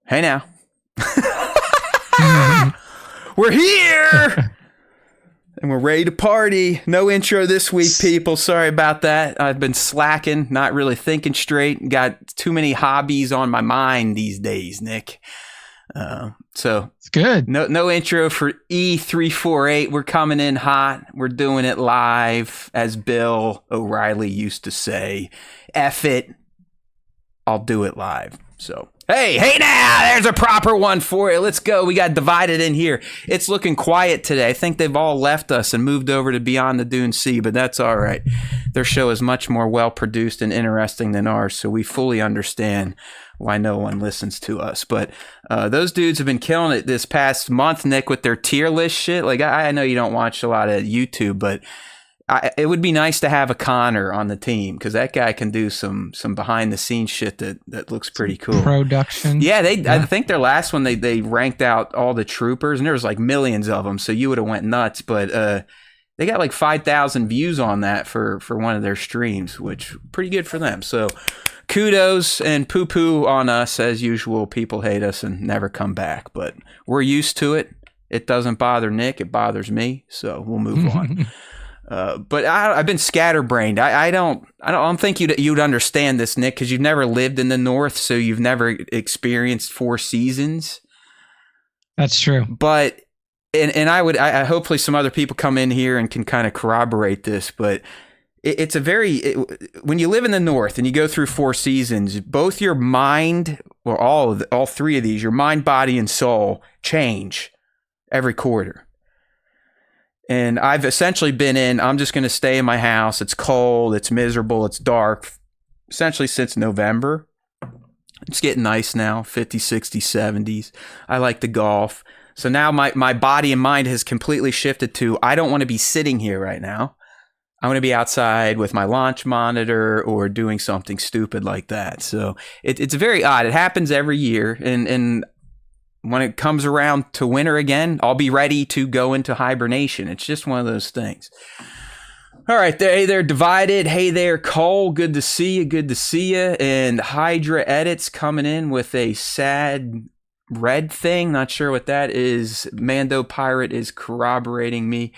Hey now. We're here! And we're ready to party. No intro this week, people. Sorry about that. I've been slacking, not really thinking straight. Got too many hobbies on my mind these days, Nick. So it's good. No intro for E348. We're coming in hot. We're doing it live, as Bill O'Reilly used to say. F it. I'll do it live. So, hey now, there's a proper one for you. Let's go. We got divided in here. It's looking quiet today. I think they've all left us and moved over to Beyond the Dune Sea, but that's all right. Their show is much more well-produced and interesting than ours, so we fully understand why no one listens to us. But those dudes have been killing it this past month, Nick, with their tier list shit. Like, I know you don't watch a lot of YouTube, but it would be nice to have a Connor on the team because that guy can do some behind the scenes shit that looks pretty cool. Production. Yeah, I think their last one they ranked out all the troopers and there was like millions of them, so you would have went nuts. But they got like 5,000 views on that for one of their streams, which pretty good for them. So kudos and poo poo on us as usual. People hate us and never come back, but we're used to it. It doesn't bother Nick; it bothers me. So we'll move on. But I've been scatterbrained. I don't think you'd understand this, Nick, because you've never lived in the North, so you've never experienced 4 seasons. That's true. But and I hopefully some other people come in here and can kind of corroborate this. But it's when you live in the North and you go through 4 seasons, both your mind, or all 3 of these, your mind, body, and soul change every quarter. And I've essentially been I'm just going to stay in my house. It's cold. It's miserable. It's dark. Essentially since November. It's getting nice now, 50s, 60s, 70s. I like the golf. So now my body and mind has completely shifted to, I don't want to be sitting here right now. I want to be outside with my launch monitor or doing something stupid like that. So it's very odd. It happens every year. And when it comes around to winter again, I'll be ready to go into hibernation. It's just one of those things. All right, hey there, Divided. Hey there, Cole. Good to see you. Good to see you. And Hydra Edits coming in with a sad red thing. Not sure what that is. Mando Pirate is corroborating me.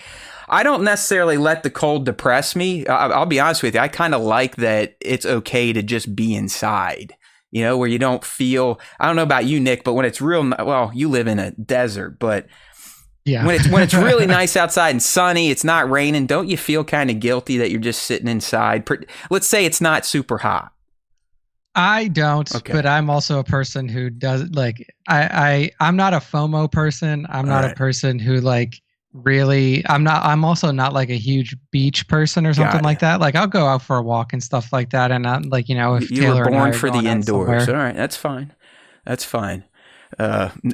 I don't necessarily let the cold depress me. I'll be honest with you. I kind of like that it's okay to just be inside. You know, where you don't feel, I don't know about you, Nick, but when it's well, you live in a desert, but yeah, when it's really nice outside and sunny, it's not raining, don't you feel kind of guilty that you're just sitting inside? Let's say it's not super hot. I don't, okay. But I'm also a person who does I'm not a FOMO person. I'm not a person who really, I'm also not like a huge beach person or something like that. Like I'll go out for a walk and stuff like that. And I'm if you Taylor were born and I for the indoors. All right. That's fine.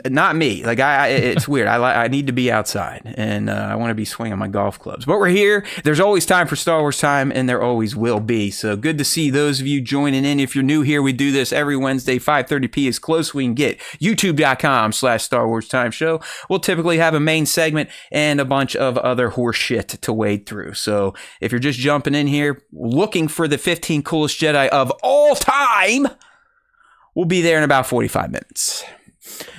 Not me. It's weird. I need to be outside and I want to be swinging my golf clubs, but we're here. There's always time for Star Wars time and there always will be. So good to see those of you joining in. If you're new here, we do this every Wednesday, 5:30 as close as we can get. YouTube.com/Star Wars Time Show. We'll typically have a main segment and a bunch of other horse shit to wade through. So if you're just jumping in here looking for the 15 coolest Jedi of all time, we'll be there in about 45 minutes.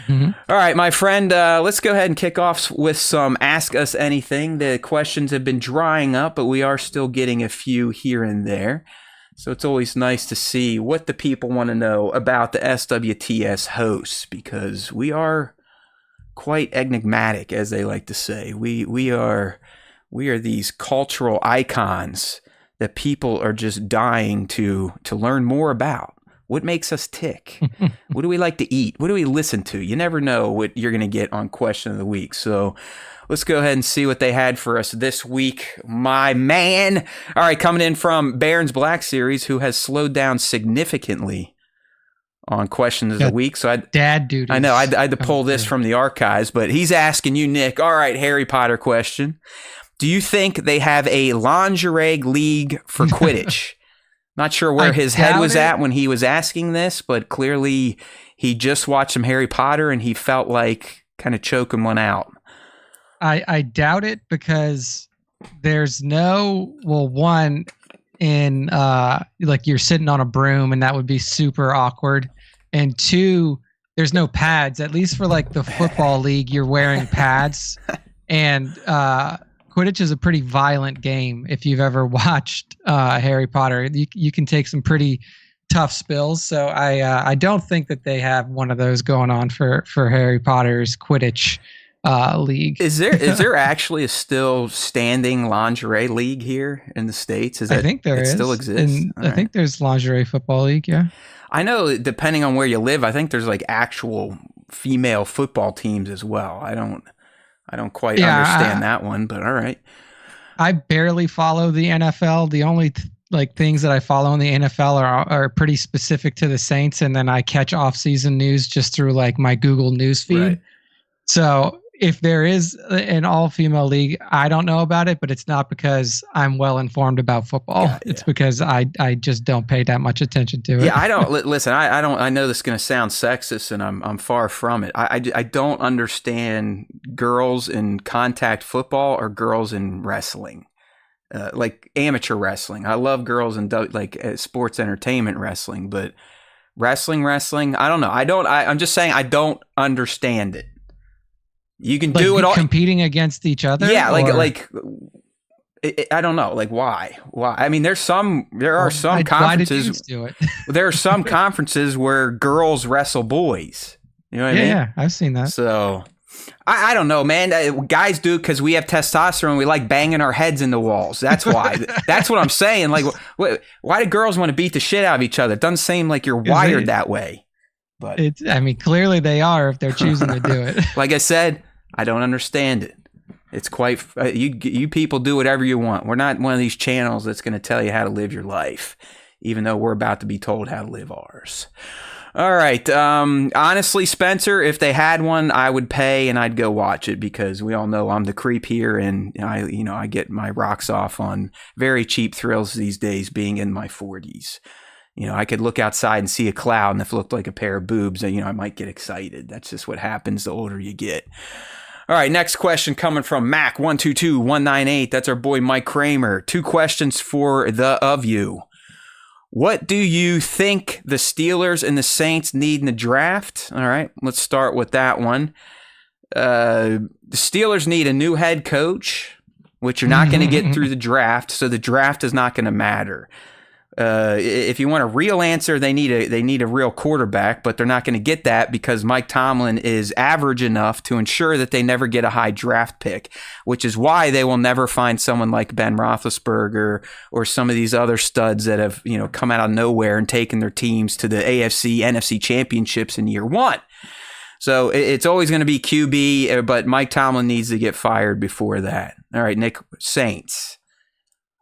Mm-hmm. All right, my friend, let's go ahead and kick off with some Ask Us Anything. The questions have been drying up, but we are still getting a few here and there. So it's always nice to see what the people want to know about the SWTS hosts, because we are quite enigmatic, as they like to say. We are these cultural icons that people are just dying to learn more about. What makes us tick? What do we like to eat? What do we listen to? You never know what you're going to get on Question of the Week. So let's go ahead and see what they had for us this week, my man. All right, coming in from Baron's Black Series, who has slowed down significantly on Questions of the Week. So dad duties. I know I had to pull this from the archives, but he's asking you, Nick. All right, Harry Potter question. Do you think they have a lingerie league for Quidditch? Not sure where his head was at when he was asking this, but clearly he just watched some Harry Potter and he felt like kind of choking one out. I doubt it because there's one in you're sitting on a broom and that would be super awkward. And 2, there's no pads. At least for like the football league, you're wearing pads, and Quidditch is a pretty violent game. If you've ever watched Harry Potter, you can take some pretty tough spills. So I don't think that they have one of those going on for Harry Potter's Quidditch league. Is there actually a still standing lingerie league here in the States? I think there is. Still exists. I think there's lingerie football league. Yeah. I know, depending on where you live, I think there's like actual female football teams as well. I don't quite understand that one, but all right. I barely follow the NFL. The only like things that I follow in the NFL are pretty specific to the Saints, and then I catch off-season news just through like my Google News feed. Right. So if there is an all-female league, I don't know about it, but it's not because I'm well informed about football. Yeah, it's because I just don't pay that much attention to it. Yeah, I don't listen. I don't. I know this is going to sound sexist, and I'm far from it. I don't understand girls in contact football or girls in wrestling, like amateur wrestling. I love girls in like sports entertainment wrestling, but wrestling. I don't know. I'm just saying I don't understand it. You can do it all competing against each other. Yeah, I don't know, like why? I mean, there are some conferences. Why did you do it? There are some conferences where girls wrestle boys. You know what I mean? Yeah, I've seen that. So I don't know, man. Guys do it because we have testosterone. We like banging our heads in the walls. That's why. That's what I'm saying. Like, why do girls want to beat the shit out of each other? It doesn't seem like you're wired that way. But I mean, clearly they are if they're choosing to do it. Like I said, I don't understand it. It's quite you people do whatever you want. We're not one of these channels that's going to tell you how to live your life, even though we're about to be told how to live ours. All right. Honestly, Spencer, if they had one, I would pay and I'd go watch it because we all know I'm the creep here, and I get my rocks off on very cheap thrills these days, being in my 40s. I could look outside and see a cloud, and if it looked like a pair of boobs, I might get excited. That's just what happens the older you get. All right, next question coming from Mac122198. That's our boy Mike Kramer. 2 questions for the of you. What do you think the Steelers and the Saints need in the draft? All right, let's start with that one. The Steelers need a new head coach, which you're not going to get through the draft, so the draft is not going to matter. If you want a real answer, they need a real quarterback, but they're not going to get that because Mike Tomlin is average enough to ensure that they never get a high draft pick, which is why they will never find someone like Ben Roethlisberger or some of these other studs that have come out of nowhere and taken their teams to the AFC, NFC championships in year 1. So it's always going to be QB, but Mike Tomlin needs to get fired before that. All right, Nick, Saints.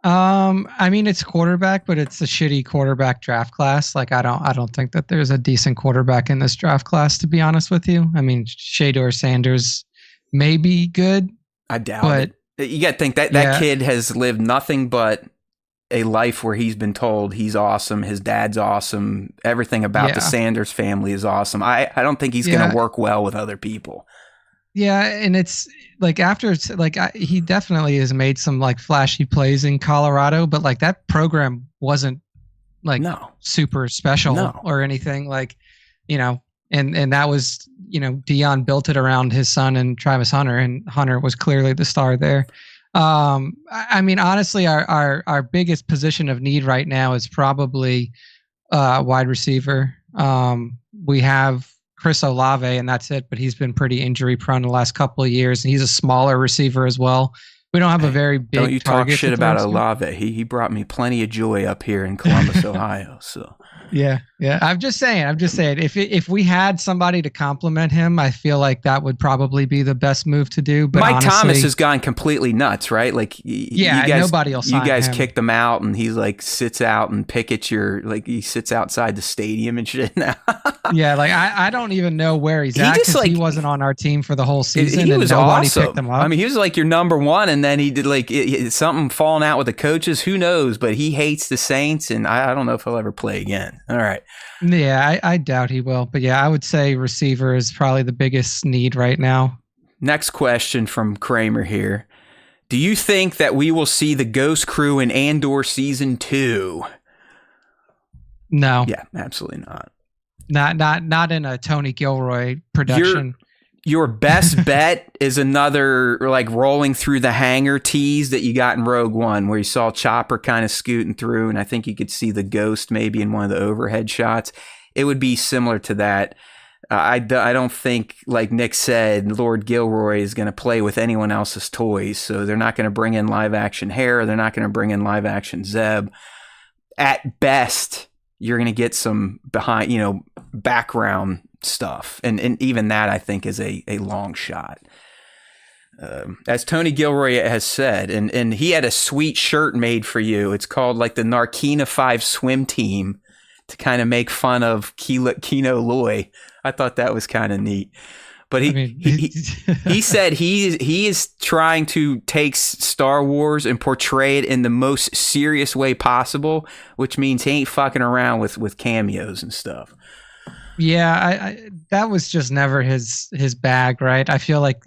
I mean, it's quarterback, but it's a shitty quarterback draft class. Like, I don't think that there's a decent quarterback in this draft class, to be honest with you. I mean, Shador Sanders may be good. I doubt it. You got to think that kid has lived nothing but a life where he's been told he's awesome. His dad's awesome. Everything about the Sanders family is awesome. I don't think he's going to work well with other people. Yeah, and it's like he definitely has made some like flashy plays in Colorado, but like that program wasn't like super special or anything. Like, and that was Dion built it around his son and Travis Hunter, and Hunter was clearly the star there. I mean, honestly, our biggest position of need right now is probably wide receiver. We have Chris Olave, and that's it. But he's been pretty injury prone the last couple of years, and he's a smaller receiver as well. We don't have a very big. Don't you talk shit about Olave? He brought me plenty of joy up here in Columbus, Ohio. So. Yeah. I'm just saying. If we had somebody to compliment him, I feel like that would probably be the best move to do. But Mike honestly, Thomas has gone completely nuts, right? Like, nobody else. You guys kicked him out, and he's like sits out and pickets he sits outside the stadium and shit now. Yeah, like I don't even know where he's at because he wasn't on our team for the whole season. He was nobody awesome. Picked him up. I mean, he was like your number one, and then he did something falling out with the coaches. Who knows? But he hates the Saints, and I don't know if he'll ever play again. All right. Yeah, I doubt he will. But yeah, I would say receiver is probably the biggest need right now. Next question from Kramer here. Do you think that we will see the Ghost Crew in Andor Season 2? No. Yeah, absolutely not. Not in a Tony Gilroy production. Your best bet is another like rolling through the hangar tease that you got in Rogue One, where you saw Chopper kind of scooting through, and I think you could see the ghost maybe in one of the overhead shots. It would be similar to that. I don't think, like Nick said, Lord Gilroy is going to play with anyone else's toys, so they're not going to bring in live action Hera. They're not going to bring in live action Zeb. At best, you're going to get some background stuff, and even that I think is a long shot. As Tony Gilroy has said, and he had a sweet shirt made for you. It's called like the Narkina 5 swim team, to kind of make fun of Kino Loy. I thought that was kind of neat. But he said he is trying to take Star Wars and portray it in the most serious way possible, which means he ain't fucking around with cameos and stuff. Yeah, I that was just never his bag, right? I feel like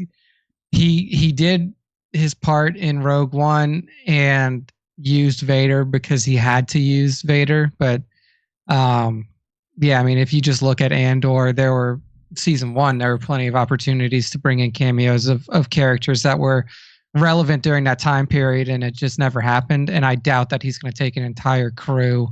he did his part in Rogue One and used Vader because he had to use Vader, but yeah, I mean, if you just look at Andor, season 1, there were plenty of opportunities to bring in cameos of characters that were relevant during that time period, and it just never happened. And I doubt that he's going to take an entire crew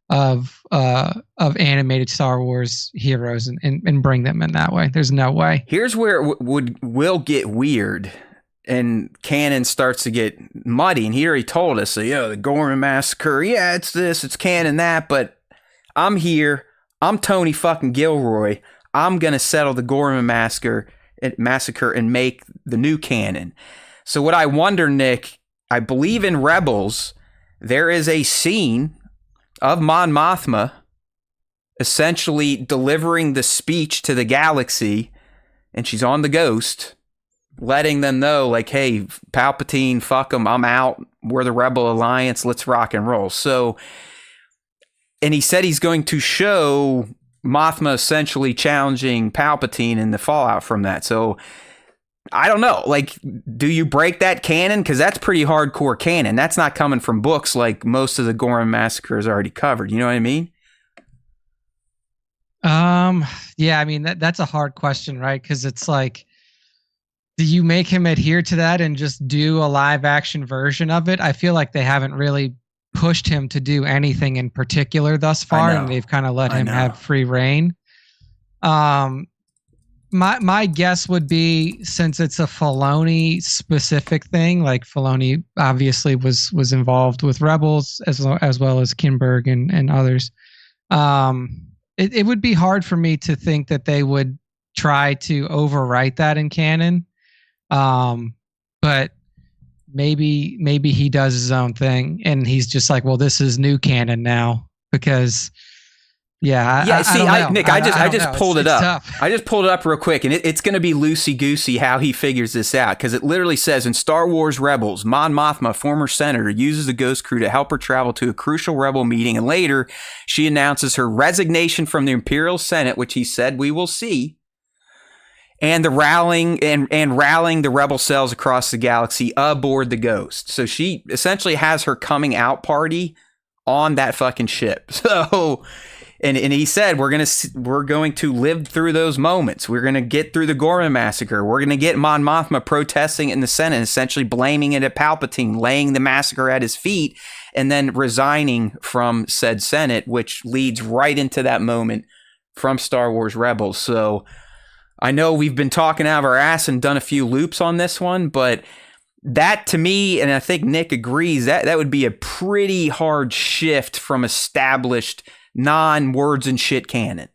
of animated Star Wars heroes and bring them in that way. There's no way. Here's where it will get weird, and canon starts to get muddy. And he already told us, the Gorman Massacre, yeah, it's this, it's canon that, but I'm here. I'm Tony fucking Gilroy. I'm going to settle the Gorman Massacre and make the new canon. So what I wonder, Nick, I believe in Rebels, there is a scene of Mon Mothma essentially delivering the speech to the galaxy, and she's on the Ghost, letting them know, like, hey, Palpatine, fuck them, I'm out. We're the Rebel Alliance. Let's rock and roll. So, and he said he's going to show Mothma essentially challenging Palpatine and the fallout from that. So I don't know. Like, do you break that canon? Because that's pretty hardcore canon. That's not coming from books like most of the Gorman Massacre is already covered. You know what I mean? Yeah, I mean, that's a hard question, right? Because it's like, do you make him adhere to that and just do a live action version of it? I feel like they haven't really pushed him to do anything in particular thus far, and they've kind of let him have free reign. My guess would be, since it's a Filoni specific thing, like Filoni obviously was involved with Rebels as well as Kinberg and others. It would be hard for me to think that they would try to overwrite that in canon. But maybe he does his own thing, and he's just like, well, this is new canon now, because Nick, I just pulled it up. Tough. I just pulled it up real quick, and it's going to be loosey-goosey how he figures this out, because it literally says in Star Wars Rebels, Mon Mothma, former senator, uses the Ghost crew to help her travel to a crucial rebel meeting, and later she announces her resignation from the Imperial Senate, which he said we will see, and the rallying the rebel cells across the galaxy aboard the Ghost. So she essentially has her coming out party on that fucking ship. So, and he said we're going to live through those moments. We're going to get through the Gorman Massacre. We're going to get Mon Mothma protesting in the Senate, essentially blaming it at Palpatine, laying the massacre at his feet, and then resigning from said Senate, which leads right into that moment from Star Wars Rebels. So I know we've been talking out of our ass and done a few loops on this one, but that to me, and I think Nick agrees, that would be a pretty hard shift from established non-words and shit canon.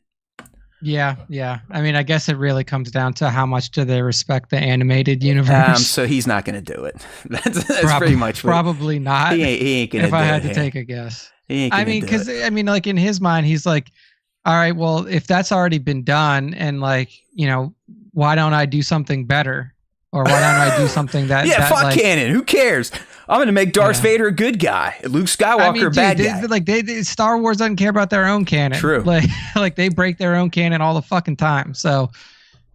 Yeah. I mean, I guess it really comes down to how much do they respect the animated universe. So he's not going to do it. That's pretty much what, probably not. He ain't going to do it. If I had to take a guess. I mean, because like in his mind, he's like, all right, well, if that's already been done, and like, why don't I do something better? Or why don't I do something that... fuck like, canon. Who cares? I'm going to make Darth Vader a good guy. Luke Skywalker a bad guy. Star Wars doesn't care about their own canon. True. Like they break their own canon all the fucking time. So,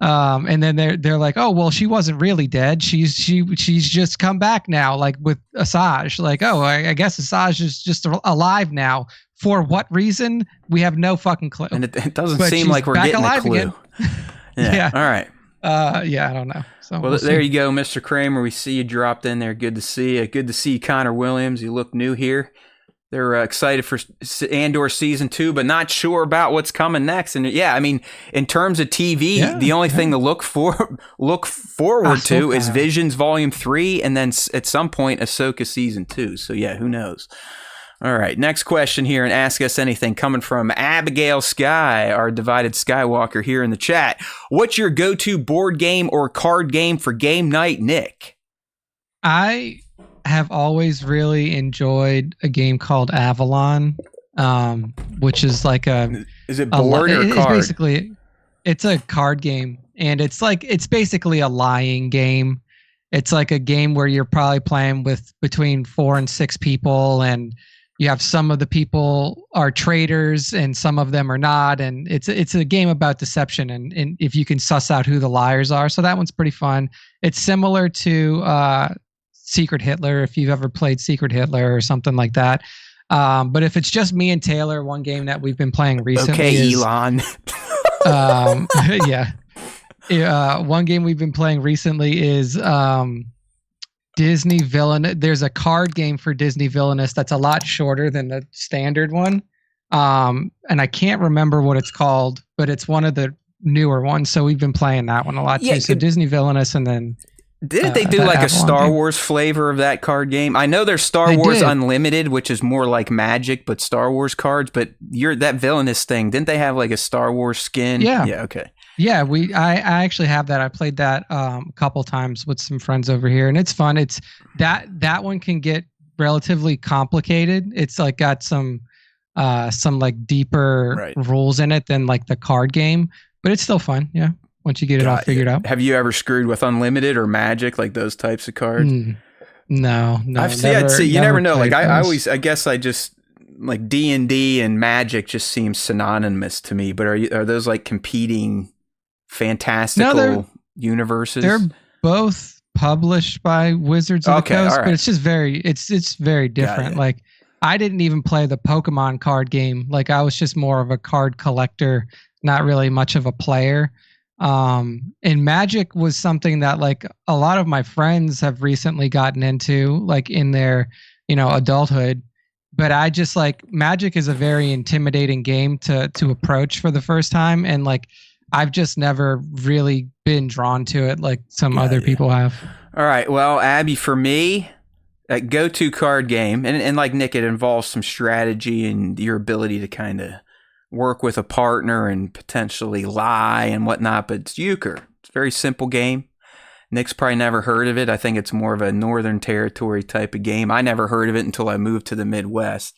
And then they're like, oh well, she wasn't really dead. She's just come back now, like with Asajj. Like, oh, I guess Asajj is just alive now. For what reason? We have no fucking clue. And it doesn't seem like we're getting a clue. Yeah. All right. Yeah, I don't know. So well there you go, Mr. Kramer. We see you dropped in there. Good to see you. Good to see you, Connor Williams. You look new here. They're excited for Andor season 2, but not sure about what's coming next. And yeah, I mean, in terms of TV, the only thing to look forward to is Visions Volume 3, and then at some point Ahsoka season 2. So yeah, who knows? All right, next question here, and Ask Us Anything, coming from Abigail Sky, our divided Skywalker here in the chat. What's your go-to board game or card game for game night, Nick? I have always really enjoyed a game called Avalon, which is like is it board or card? It's a card game, and it's basically a lying game. It's like a game where you're probably playing with between 4 and 6 people, and you have some of the people are traitors and some of them are not, and it's a game about deception and if you can suss out who the liars are. So that one's pretty fun. It's similar to Secret Hitler, if you've ever played Secret Hitler or something like that. But if it's just me and Taylor, one game that we've been playing recently is Elon. One game we've been playing recently is Disney Villain. There's a card game for Disney Villainous that's a lot shorter than the standard one. And I can't remember what it's called, but it's one of the newer ones. So we've been playing that one a lot too. So Disney Villainous, and then didn't they do like a Star Wars flavor of that card game? I know there's Star Wars Unlimited, which is more like Magic, but Star Wars cards. But that Villainous thing, didn't they have like a Star Wars skin? Yeah. Yeah. Okay. Yeah, I actually have that. I played that a couple times with some friends over here, and it's fun. It's that one can get relatively complicated. It's like got some like deeper rules in it than like the card game, but it's still fun. Yeah. Once you get it all figured out. Have you ever screwed with Unlimited or Magic, like those types of cards? No. You never know. Like I guess I just like D&D and Magic just seems synonymous to me. But are those like competing fantastical universes? They're both published by Wizards of the Coast, but it's just it's very different. Like I didn't even play the Pokemon card game. Like I was just more of a card collector, not really much of a player. And Magic was something that like a lot of my friends have recently gotten into, like in their, adulthood. But I just like Magic is a very intimidating game to approach for the first time, and like I've just never really been drawn to it like some other people have. All right, well, Abby, for me, a go-to card game, and like Nick, it involves some strategy and your ability to kind of work with a partner and potentially lie and whatnot, but it's Euchre. It's a very simple game. Nick's probably never heard of it. I think it's more of a Northern Territory type of game. I never heard of it until I moved to the Midwest.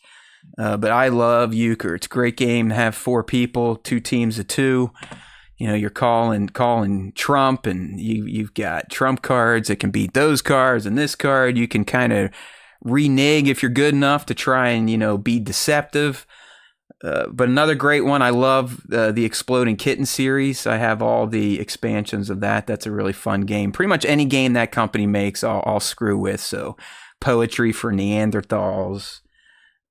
But I love Euchre. It's a great game to have 4 people, 2 teams of 2. You're calling Trump, and you've got Trump cards that can beat those cards and this card. You can kind of renege if you're good enough to try and, be deceptive. But another great one, I love the Exploding Kitten series. I have all the expansions of that. That's a really fun game. Pretty much any game that company makes, I'll screw with. So Poetry for Neanderthals,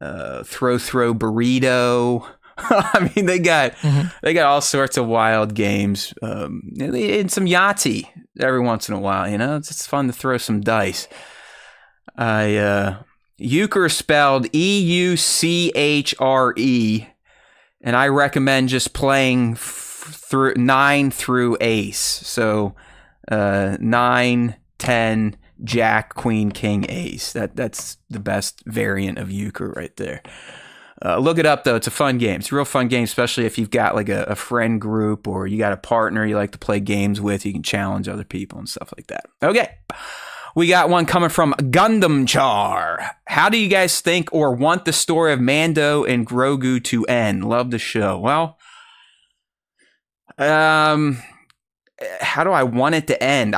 Throw Burrito. I mean, they got all sorts of wild games. And some Yahtzee every once in a while. It's fun to throw some dice. Euchre spelled EUCHRE, and I recommend just playing through 9 through ace. So 9, 10, Jack, Queen, King, Ace. That's the best variant of Euchre right there. Look it up, though. It's a fun game. It's a real fun game, especially if you've got like a friend group or you got a partner you like to play games with. You can challenge other people and stuff like that. Okay. We got one coming from Gundam Char. How do you guys think or want the story of Mando and Grogu to end? Love the show. Well, how do I want it to end?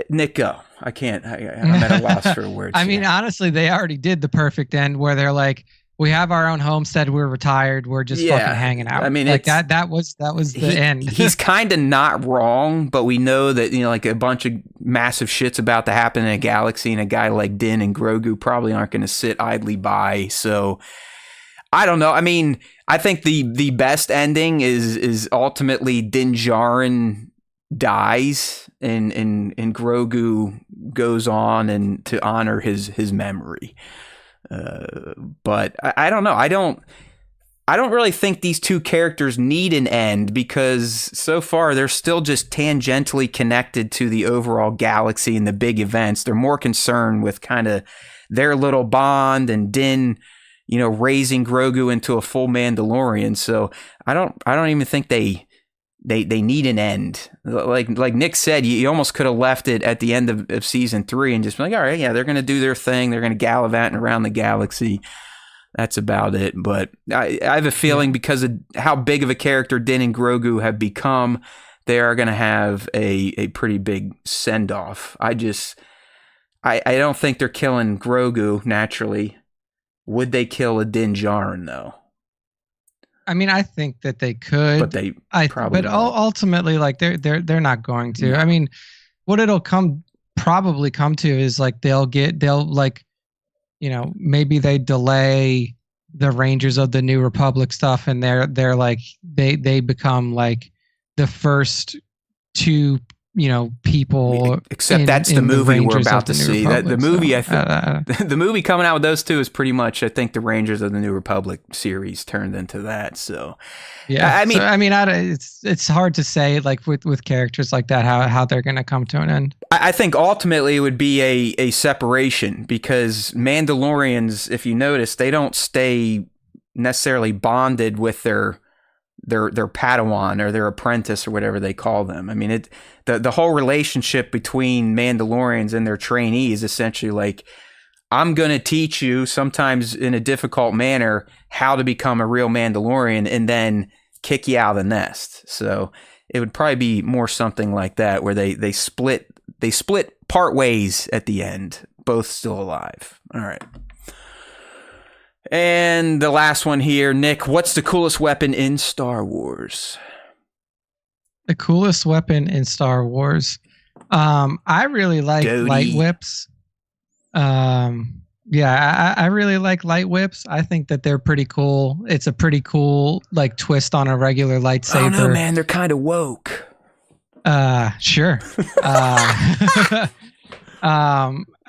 Nick, go. I can't. I'm at a loss for words. I mean, honestly, they already did the perfect end where they're like, we have our own homestead. We're retired. We're just fucking hanging out. I mean, like that was the end. He's kind of not wrong, but we know that, you know, like a bunch of massive shit's about to happen in a galaxy, and a guy like Din and Grogu probably aren't going to sit idly by. So I don't know. I mean, I think the best ending is ultimately Din Djarin dies and Grogu goes on and to honor his memory. But I don't know. I don't really think these two characters need an end, because so far they're still just tangentially connected to the overall galaxy and the big events. They're more concerned with kind of their little bond and Din, you know, raising Grogu into a full Mandalorian. So I don't even think they need an end. Like Nick said, you almost could have left it at the end of season 3 and just been like, all right, yeah, they're going to do their thing. They're going to gallivant around the galaxy. That's about it. But I have a feeling because of how big of a character Din and Grogu have become, they are going to have a pretty big send-off. I don't think they're killing Grogu naturally. Would they kill a Din Djarin, though? I mean, I think that they could, but they probably. But ultimately, like they're not going to. No. I mean, what it'll probably come to is like they'll like, you know, maybe they delay the Rangers of the New Republic stuff, and they're like they become like the first two, you know, people. Except that's the movie we're about to see. Republic, the movie, so, I think, the movie coming out with those two is pretty much, I think, the Rangers of the New Republic series turned into that. So, yeah, I mean, it's hard to say, like with characters like that, how they're going to come to an end. I think ultimately it would be a separation, because Mandalorians, if you notice, they don't stay necessarily bonded with their Padawan or their apprentice or whatever they call them. I mean, the whole relationship between Mandalorians and their trainee is essentially like, I'm going to teach you, sometimes in a difficult manner, how to become a real Mandalorian, and then kick you out of the nest. So it would probably be more something like that, where they split part ways at the end, both still alive. All right. And the last one here, Nick, what's the coolest weapon in Star Wars? The coolest weapon in Star Wars. I really like light whips. Yeah, I really like light whips. I think that they're pretty cool. It's a pretty cool like twist on a regular lightsaber. Oh no, man, they're kind of woke. Sure.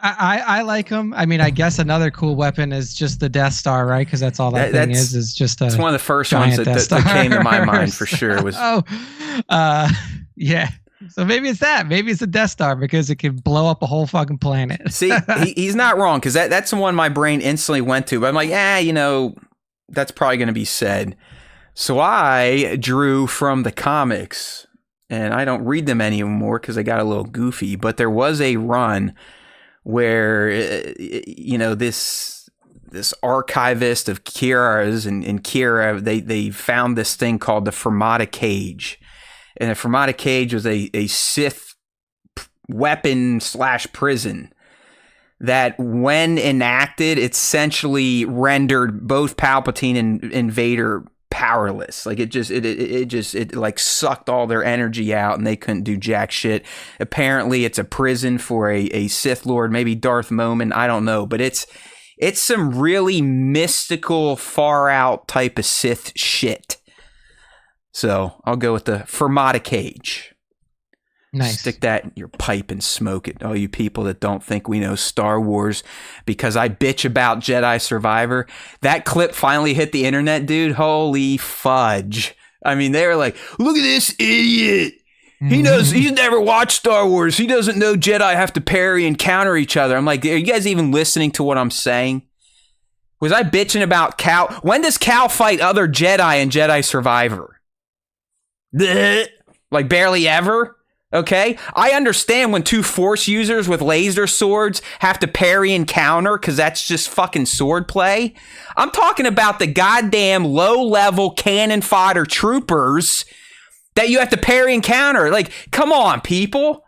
I like them. I mean, I guess another cool weapon is just the Death Star, right? Because that's all that thing is just a. It's one of the first ones that came to my mind for sure. Was yeah. So maybe it's that. Maybe it's a Death Star because it can blow up a whole fucking planet. See, he's not wrong, because that's the one my brain instantly went to. But I'm like, you know, that's probably going to be said. So I drew from the comics, and I don't read them anymore because they got a little goofy. But there was a run where, you know, this archivist of Kira's and Kira, they found this thing called the Fermata Cage. And the Fermata Cage was a Sith weapon / prison that, when enacted, essentially rendered both Palpatine and Vader powerless. Like it like sucked all their energy out, and they couldn't do jack shit. Apparently it's a prison for a Sith Lord, maybe Darth Momin, I don't know, but it's some really mystical, far out type of Sith shit. So I'll go with the Fermata Cage. Nice. Stick that in your pipe and smoke it, all you people that don't think we know Star Wars because I bitch about Jedi Survivor. That clip finally hit the internet, dude. Holy fudge. I mean, they were like, look at this idiot. He's never watched Star Wars. He doesn't know Jedi have to parry and counter each other. I'm like, are you guys even listening to what I'm saying? Was I bitching about Cal? When does Cal fight other Jedi in Jedi Survivor? Like barely ever? Okay, I understand when two Force users with laser swords have to parry and counter because that's just fucking sword play. I'm talking about the goddamn low-level cannon fodder troopers that you have to parry and counter. Like, come on, people.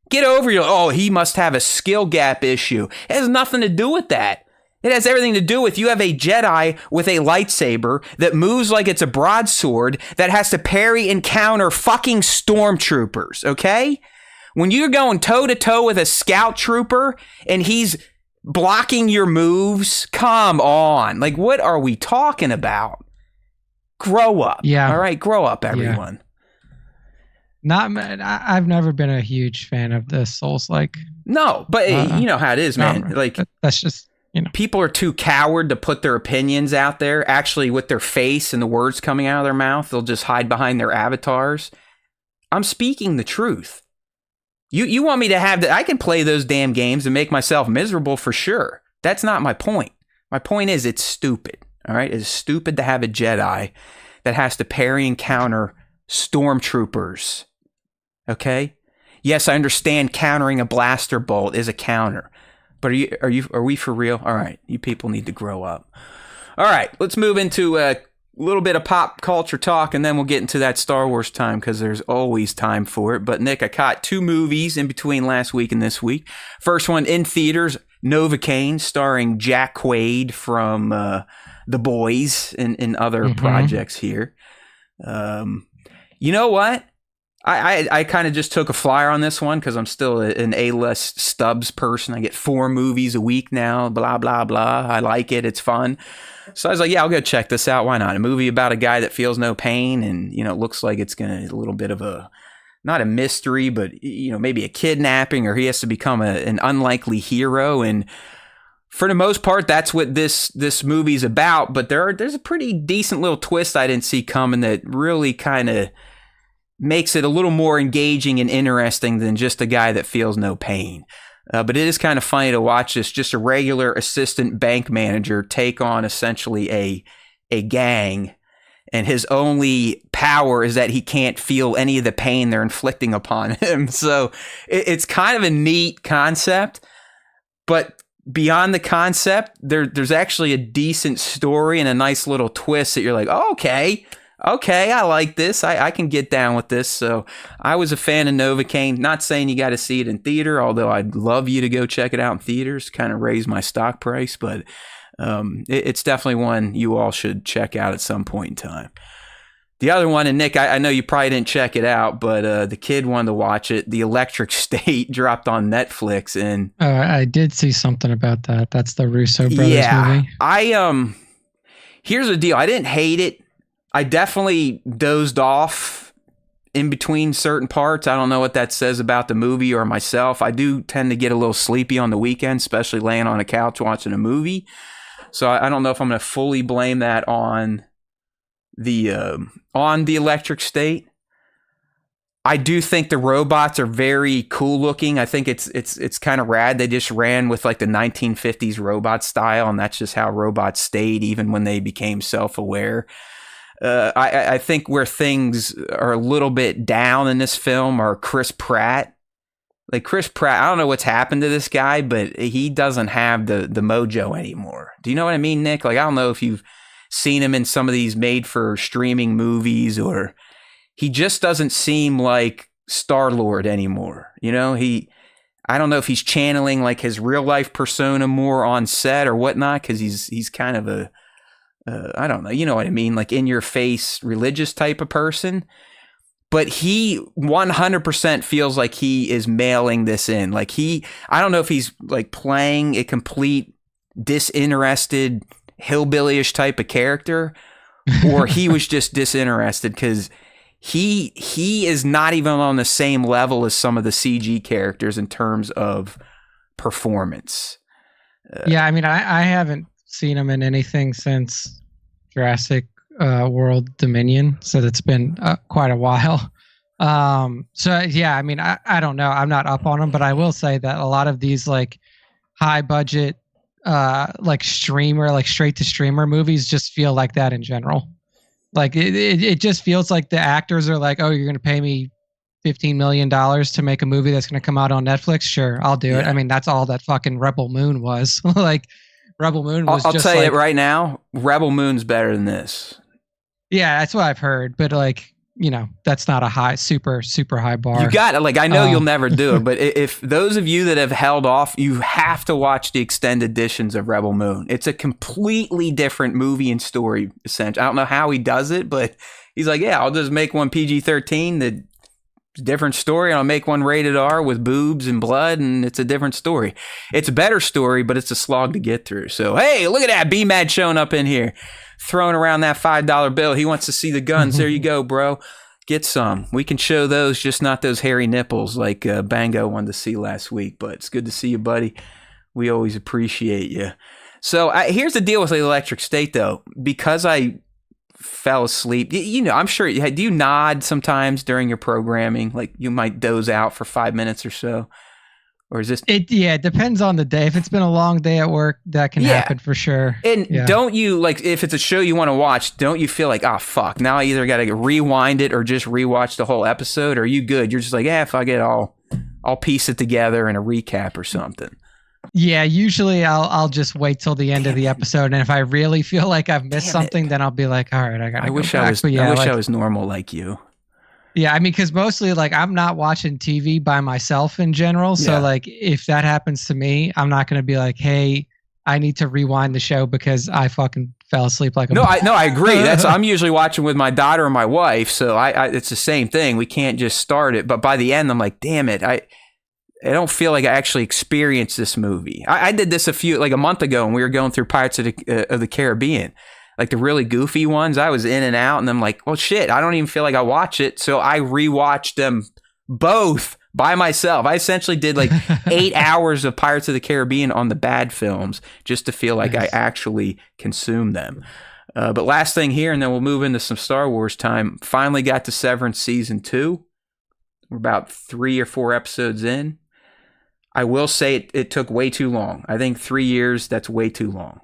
Get over your, he must have a skill gap issue. It has nothing to do with that. It has everything to do with you have a Jedi with a lightsaber that moves like it's a broadsword that has to parry and counter fucking stormtroopers, okay? When you're going toe-to-toe with a scout trooper and he's blocking your moves, come on. Like, what are we talking about? Grow up. Yeah. All right, grow up, everyone. I've never been a huge fan of the Souls-like. No, but you know how it is, man. Like, that's just, you know. People are too coward to put their opinions out there, actually with their face and the words coming out of their mouth. They'll just hide behind their avatars. I'm speaking the truth. You want me to have that? I can play those damn games and make myself miserable for sure. That's not my point. My point is it's stupid. All right? It's stupid to have a Jedi that has to parry and counter stormtroopers. Okay? Yes, I understand countering a blaster bolt is a counter. But are we for real? All right, you people need to grow up. All right, let's move into a little bit of pop culture talk, and then we'll get into that Star Wars time because there's always time for it. But Nick, I caught 2 movies in between last week and this week. First one in theaters, Novacaine, starring Jack Quaid from The Boys and other projects here. You know what? I kind of just took a flyer on this one because I'm still an A-list Stubbs person. I get 4 movies a week now, blah, blah, blah. I like it. It's fun. So I was like, yeah, I'll go check this out. Why not? A movie about a guy that feels no pain and, you know, it looks like it's going to a little bit of a, not a mystery, but, you know, maybe a kidnapping or he has to become an unlikely hero. And for the most part, that's what this movie's about. But there's a pretty decent little twist I didn't see coming that really kind of makes it a little more engaging and interesting than just a guy that feels no pain. But it is kind of funny to watch this, just a regular assistant bank manager take on essentially a gang, and his only power is that he can't feel any of the pain they're inflicting upon him. So it's kind of a neat concept, but beyond the concept, there's actually a decent story and a nice little twist that you're like, oh, okay, I like this. I can get down with this. So I was a fan of Novacaine. Not saying you got to see it in theater, although I'd love you to go check it out in theaters, kind of raise my stock price. But it's definitely one you all should check out at some point in time. The other one, and Nick, I know you probably didn't check it out, but the kid wanted to watch it. The Electric State dropped on Netflix, and I did see something about that. That's the Russo brothers movie. Here's the deal. I didn't hate it. I definitely dozed off in between certain parts. I don't know what that says about the movie or myself. I do tend to get a little sleepy on the weekend, especially laying on a couch watching a movie. So I don't know if I'm going to fully blame that on the Electric State. I do think the robots are very cool looking. I think it's kind of rad. They just ran with like the 1950s robot style, and that's just how robots stayed even when they became self-aware. I think where things are a little bit down in this film are Chris Pratt. Like Chris Pratt, I don't know what's happened to this guy, but he doesn't have the mojo anymore. Do you know what I mean, Nick? Like, I don't know if you've seen him in some of these made for streaming movies, or he just doesn't seem like Star-Lord anymore. You know, I don't know if he's channeling like his real life persona more on set or whatnot, because he's kind of a I don't know, you know what I mean? Like in your face, religious type of person. But he 100% feels like he is mailing this in. Like I don't know if he's like playing a complete disinterested hillbilly-ish type of character, or he was just disinterested, because he is not even on the same level as some of the CG characters in terms of performance. Yeah, I mean, I haven't seen him in anything since Jurassic World Dominion, so that's been quite a while. So yeah, I mean, I don't know, I'm not up on him, but I will say that a lot of these like high budget like streamer, like straight to streamer movies just feel like that in general. Like it just feels like the actors are like, oh, you're gonna pay me $15 million to make a movie that's gonna come out on Netflix? Sure, I'll do it. I mean, that's all that fucking Rebel Moon was. Like Rebel Moon was I'll just tell you right now, Rebel Moon's better than this. Yeah, that's what I've heard. But like, that's not a super high bar. You got it. Like, I know you'll never do it, but if those of you that have held off, you have to watch the extended editions of Rebel Moon. It's a completely different movie and story, essentially. I don't know how he does it, but he's like, yeah, I'll just make one PG-13, the different story, and I'll make one rated R with boobs and blood, and it's a different story. It's a better story, but it's a slog to get through. So, hey, look at that. B-Mad showing up in here, throwing around that $5 bill. He wants to see the guns. There you go, bro. Get some. We can show those, just not those hairy nipples like Bango wanted to see last week. But it's good to see you, buddy. We always appreciate you. So here's the deal with the Electric State, though. Because I fell asleep, I'm sure, do you nod sometimes during your programming? Like, you might doze out for 5 minutes or so? Or is this... It depends on the day. If it's been a long day at work, that can happen for sure. And don't you, like, if it's a show you want to watch, don't you feel like, oh, fuck, now I either got to rewind it or just rewatch the whole episode? Or are you good? You're just like, fuck it, I'll piece it together in a recap or something. Yeah, usually I'll just wait till the end of the episode, and if I really feel like I've missed something, then I'll be like, all right, I wish I was normal like you. Yeah, I mean, because mostly, like, I'm not watching TV by myself in general. So, like, if that happens to me, I'm not going to be like, hey, I need to rewind the show because I fucking fell asleep like a... No, I agree. I'm usually watching with my daughter and my wife, so it's the same thing. We can't just start it. But by the end, I'm like, damn it, I don't feel like I actually experienced this movie. I did this a month ago when we were going through Pirates of the Caribbean. Like the really goofy ones, I was in and out, and I'm like, well, shit, I don't even feel like I watch it. So I rewatched them both by myself. I essentially did like 8 hours of Pirates of the Caribbean on the bad films just to feel like I actually consumed them. But last thing here, and then we'll move into some Star Wars time. Finally got to Severance Season 2. We're about 3 or 4 episodes in. I will say it took way too long. I think 3 years, that's way too long.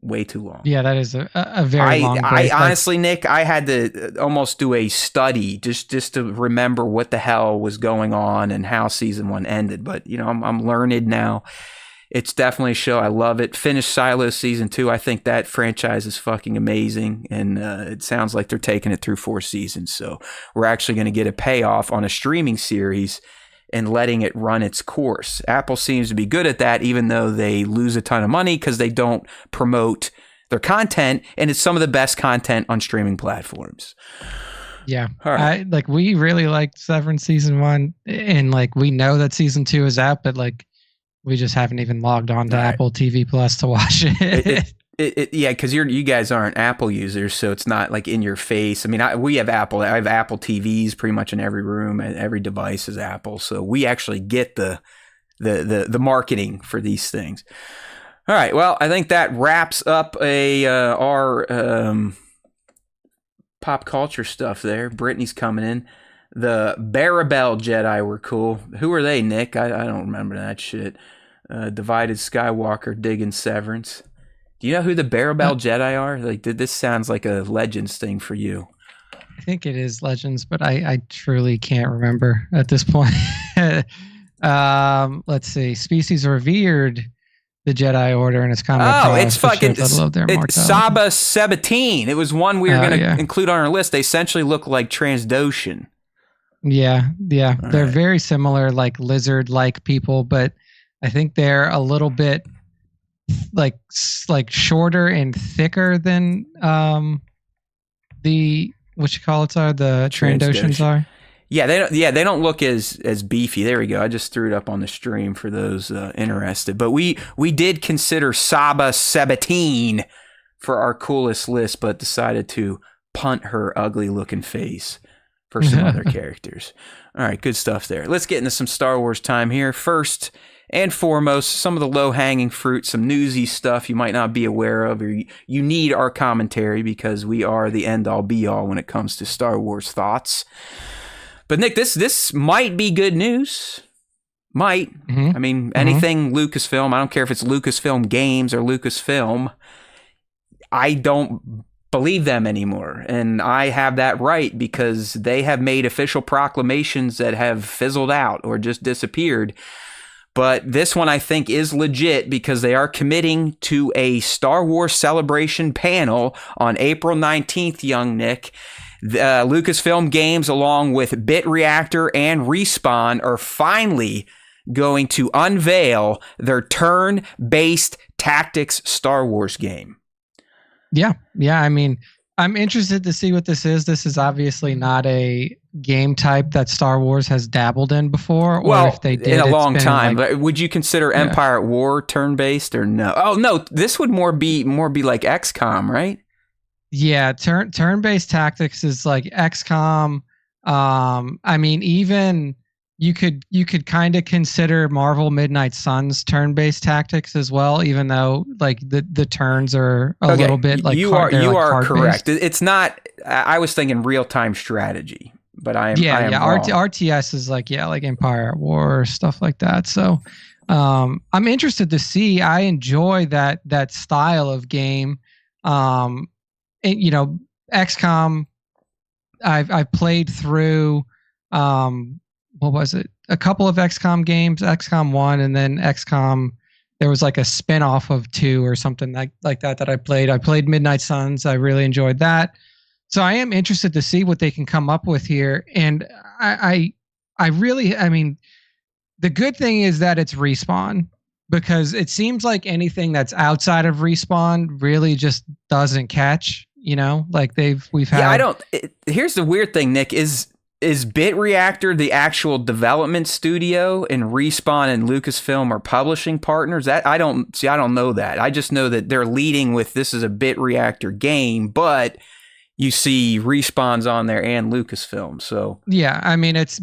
Way too long. Yeah, that is a very long break. I honestly, Nick, I had to almost do a study just to remember what the hell was going on and how season 1 ended. But, I'm learned now. It's definitely a show. I love it. Finished Silo season 2. I think that franchise is fucking amazing. And it sounds like they're taking it through 4 seasons. So we're actually going to get a payoff on a streaming series and letting it run its course. Apple seems to be good at that, even though they lose a ton of money because they don't promote their content, and it's some of the best content on streaming platforms. Yeah. All right. We really liked Severance season 1, and like we know that season 2 is out, but like we just haven't even logged on to Apple TV Plus to watch it. Yeah, because you guys aren't Apple users, so it's not like in your face. I mean, we have Apple. I have Apple TVs pretty much in every room, and every device is Apple. So we actually get the marketing for these things. All right, well, I think that wraps up our pop culture stuff there. Brittany's coming in. The Barabel Jedi were cool. Who are they, Nick? I don't remember that shit. Divided Skywalker digging Severance. Do you know who the Barabel Jedi are? Like, this sounds like a Legends thing for you. I think it is Legends, but I truly can't remember at this point. Let's see. Species revered the Jedi Order, and it's kind of it's fucking it's Saba Sabatine. It was one we were going to include on our list. They essentially look like Transdoshan. Yeah. They're very similar, like lizard-like people, but I think they're a little bit like shorter and thicker than the Trandoshans are. Yeah, they don't look as beefy. There we go. I just threw it up on the stream for those interested. But we did consider Saba Sabatine for our coolest list, but decided to punt her ugly looking face for some other characters. All right, good stuff there. Let's get into some Star Wars time here. First and foremost, some of the low-hanging fruit, some newsy stuff you might not be aware of, or you need our commentary because we are the end-all, be-all when it comes to Star Wars thoughts. But Nick, this might be good news. Might. Mm-hmm. I mean, anything Lucasfilm, I don't care if it's Lucasfilm Games or Lucasfilm, I don't believe them anymore. And I have that right because they have made official proclamations that have fizzled out or just disappeared. But this one I think is legit because they are committing to a Star Wars Celebration panel on April 19th, young Nick. Lucasfilm Games, along with Bit Reactor and Respawn, are finally going to unveil their turn-based tactics Star Wars game. Yeah. I mean, I'm interested to see what this is. This is obviously not a game type that Star Wars has dabbled in before. Well, or if they did, in a long time. Like, would you consider Empire at War turn-based or no? Oh no, this would more be like XCOM, right? Yeah, turn-based tactics is like XCOM. I mean, even you could kind of consider Marvel Midnight Suns turn-based tactics as well, even though like the turns are a little bit like you are correct. It's not. I was thinking real-time strategy, but I am wrong. RTS is like Empire at War, stuff like that. So I'm interested to see. I enjoy that style of game. And, you know, XCOM, I've played through, what was it? A couple of XCOM games, XCOM 1, and then XCOM, there was like a spin-off of 2 or something like that I played. I played Midnight Suns. I really enjoyed that. So I am interested to see what they can come up with here. And I mean, the good thing is that it's Respawn, because it seems like anything that's outside of Respawn really just doesn't catch. You know, like we've had. Yeah, here's the weird thing, Nick, is Bit Reactor the actual development studio, and Respawn and Lucasfilm are publishing partners? That I don't know that. I just know that they're leading with this is a Bit Reactor game, but you see Respawn's on there and Lucasfilm. So yeah, I mean, it's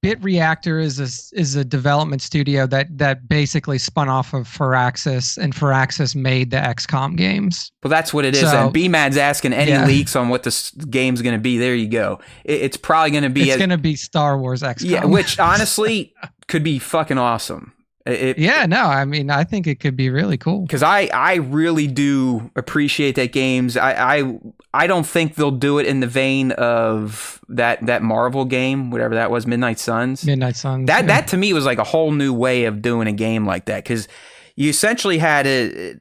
Bit Reactor is a development studio that basically spun off of Firaxis, and Firaxis made the XCOM games. Well, that's what it is. And BMAD's asking any leaks on what this game's going to be. There you go. It's probably going to be... It's going to be Star Wars XCOM. Yeah, which honestly could be fucking awesome. I mean, I think it could be really cool. Because I really do appreciate that games. I don't think they'll do it in the vein of that Marvel game, whatever that was, Midnight Suns. That to me was like a whole new way of doing a game like that, because you essentially had a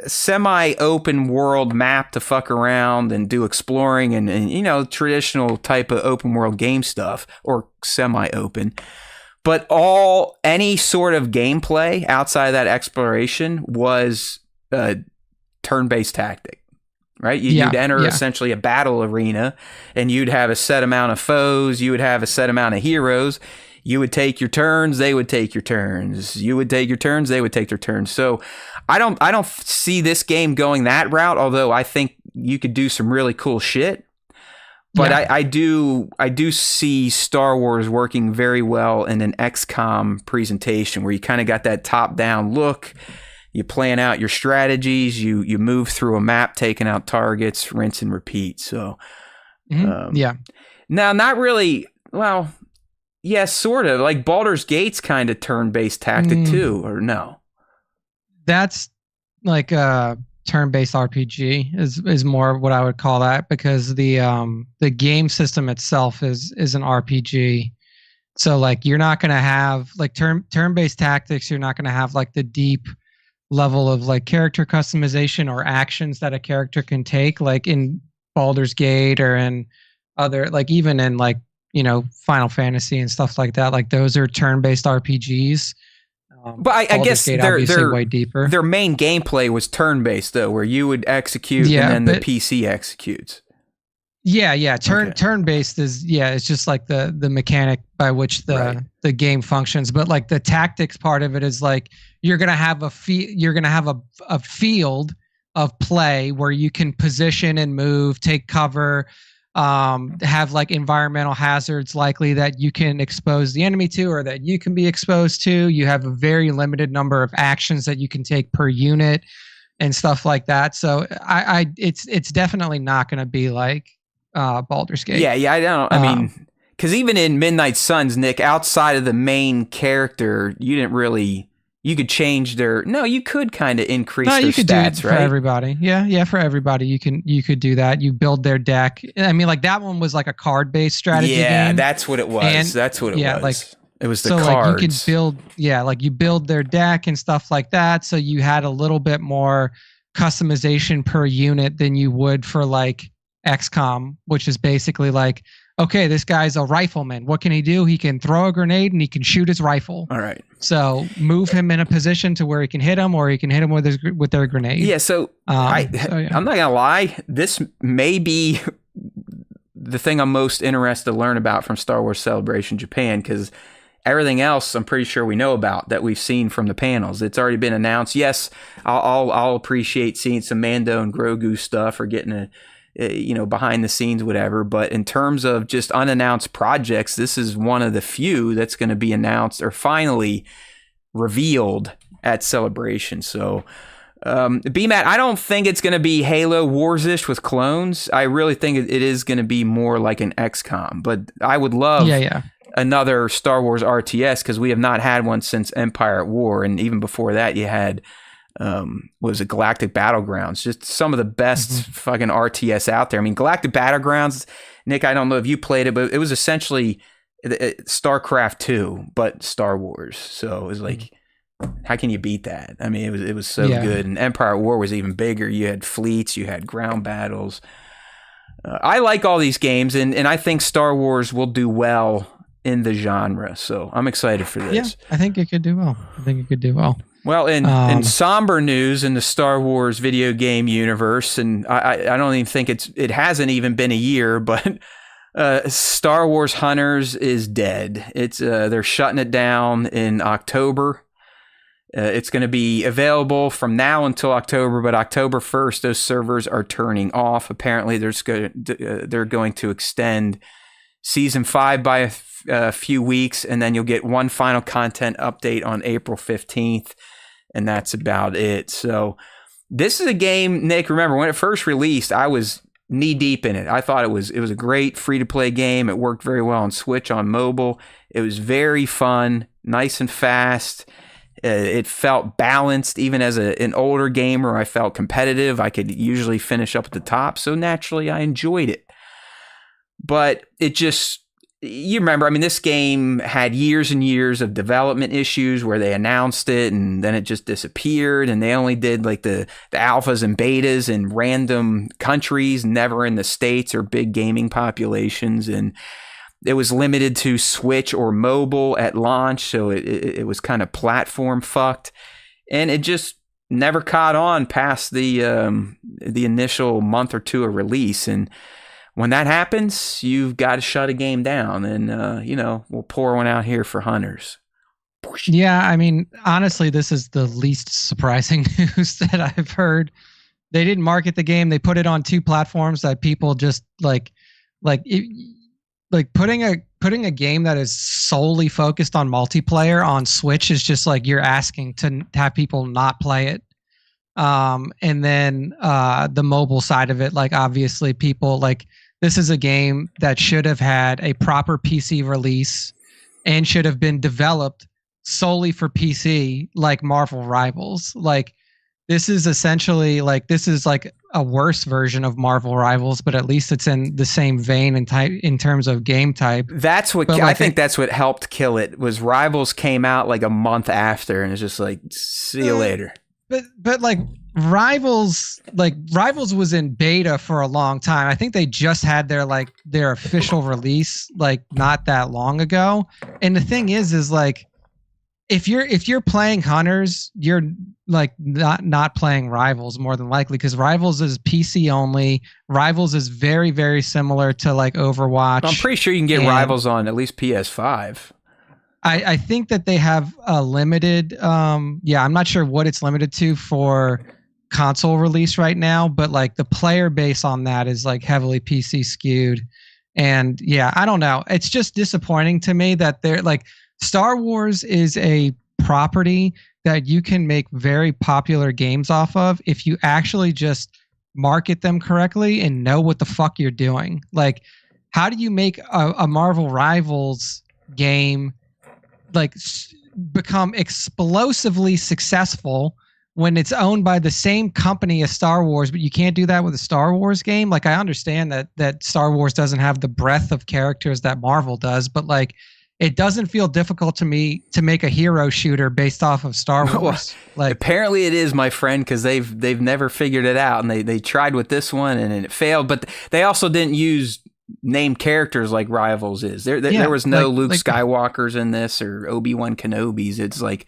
semi-open world map to fuck around and do exploring and you know, traditional type of open world game stuff, or semi-open. But any sort of gameplay outside of that exploration was a turn-based tactic, right? You'd enter essentially a battle arena, and you'd have a set amount of foes. You would have a set amount of heroes. You would take your turns. They would take your turns. You would take your turns. They would take their turns. So I don't see this game going that route, although I think you could do some really cool shit. But I do see Star Wars working very well in an XCOM presentation, where you kind of got that top-down look. You plan out your strategies. You move through a map, taking out targets, rinse and repeat. So, now, not really. Well, yeah, sort of. Like Baldur's Gate's kind of turn-based tactic too, or no? That's like turn-based RPG is more what I would call that, because the game system itself is an RPG. So like you're not going to have like turn-based tactics. You're not going to have like the deep level of like character customization or actions that a character can take, like in Baldur's Gate or in other, like even in like, you know, Final Fantasy and stuff like that. Like those are turn-based RPGs. But I guess they're way deeper. Their main gameplay was turn-based, though, where you would execute and then the PC executes. Yeah. Turn-based is it's just like the mechanic by which the game functions. But like the tactics part of it is like you're gonna have a field of play where you can position and move, take cover. Have like environmental hazards likely that you can expose the enemy to, or that you can be exposed to. You have a very limited number of actions that you can take per unit and stuff like that. So it's definitely not going to be like Baldur's Gate. Yeah, I don't. I mean, because even in Midnight Suns, Nick, outside of the main character, you didn't really. You could change their. No, you could kind of increase their you could stats, do it right? For everybody. Yeah, for everybody, you could do that. You build their deck. I mean, like that one was like a card-based strategy game. Yeah, that's what it was. And, that's what it was. Like it was the so cards. Like you could build. Yeah, like you build their deck and stuff like that. So you had a little bit more customization per unit than you would for like XCOM, which is basically like, okay, this guy's a rifleman. What can he do? He can throw a grenade and he can shoot his rifle. All right. So move him in a position to where he can hit him, or he can hit him with their grenade. Yeah. So, I'm not gonna lie. This may be the thing I'm most interested to learn about from Star Wars Celebration Japan, because everything else I'm pretty sure we know about that we've seen from the panels. It's already been announced. Yes, I'll appreciate seeing some Mando and Grogu stuff, or getting a behind the scenes, whatever. But in terms of just unannounced projects, this is one of the few that's going to be announced or finally revealed at Celebration. So, BMAT, I don't think it's going to be Halo Wars-ish with clones. I really think it is going to be more like an XCOM. But I would love another Star Wars RTS, because we have not had one since Empire at War, and even before that, you had. Was it Galactic Battlegrounds? Just some of the best fucking RTS out there. I mean, Galactic Battlegrounds, Nick, I don't know if you played it, but it was essentially StarCraft 2, but Star Wars. So it was like, how can you beat that? I mean, it was so good. And Empire at War was even bigger. You had fleets, you had ground battles. I like all these games, and I think Star Wars will do well in the genre. So I'm excited for this. Yeah, I think it could do well. Well, in somber news in the Star Wars video game universe, and I don't even think it hasn't even been a year, but Star Wars Hunters is dead. It's they're shutting it down in October. It's going to be available from now until October, but October 1st, those servers are turning off. Apparently, they're going to extend Season 5 by a few weeks, and then you'll get one final content update on April 15th, and that's about it. So this is a game, Nick, remember, when it first released, I was knee-deep in it. I thought it was a great free-to-play game. It worked very well on Switch, on mobile. It was very fun, nice and fast. It felt balanced. Even as an older gamer, I felt competitive. I could usually finish up at the top, so naturally I enjoyed it. But it just... You remember, I mean, this game had years and years of development issues where they announced it and then it just disappeared, and they only did like the alphas and betas in random countries, never in the States or big gaming populations, and it was limited to Switch or mobile at launch, so it was kind of platform fucked, and it just never caught on past the initial month or two of release. And when that happens, you've got to shut a game down, and we'll pour one out here for Hunters. Yeah, I mean, honestly, this is the least surprising news that I've heard. They didn't market the game; they put it on two platforms that people just like putting a game that is solely focused on multiplayer on Switch is just like you're asking to have people not play it. And then the mobile side of it, like obviously people like this is a game that should have had a proper PC release and should have been developed solely for PC, like Marvel Rivals. Like this is essentially like a worse version of Marvel Rivals, but at least it's in the same vein and type in terms of game type. That's what I think that's what helped kill it. Was Rivals came out like a month after, and it's just like, see you later. But like Rivals was in beta for a long time. I think they just had their official release like not that long ago. And the thing is like if you're playing Hunters, you're like not playing Rivals more than likely, because Rivals is PC only. Rivals is very, very similar to like Overwatch. I'm pretty sure you can get Rivals on at least PS5. I think that they have a limited, I'm not sure what it's limited to for console release right now, but like the player base on that is like heavily PC skewed. And yeah, I don't know. It's just disappointing to me that they're like Star Wars is a property that you can make very popular games off of if you actually just market them correctly and know what the fuck you're doing. Like, how do you make a Marvel Rivals game like become explosively successful when it's owned by the same company as Star Wars, but you can't do that with a Star Wars game? Like, I understand that Star Wars doesn't have the breadth of characters that Marvel does, but like it doesn't feel difficult to me to make a hero shooter based off of Star Wars. Like, apparently it is, my friend, because they've never figured it out, and they tried with this one and it failed. But they also didn't use named characters like Rivals is. There was no Luke Skywalkers in this or Obi-Wan Kenobis. It's like,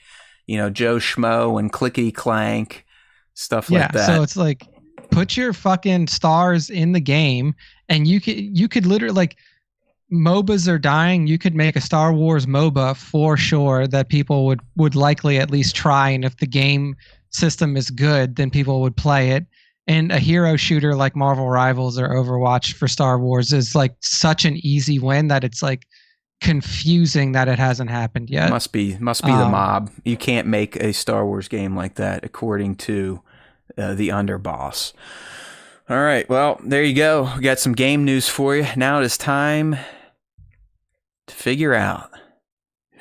Joe Schmo and Clickety Clank, stuff like that. So it's like, put your fucking stars in the game, and you could literally, like, MOBAs are dying. You could make a Star Wars MOBA for sure that people would likely at least try, and if the game system is good, then people would play it. And a hero shooter like Marvel Rivals or Overwatch for Star Wars is like such an easy win that it's like confusing that it hasn't happened yet. Must be the mob. You can't make a Star Wars game like that, according to the underboss. All right, well, there you go. We got some game news for you. Now it is time to figure out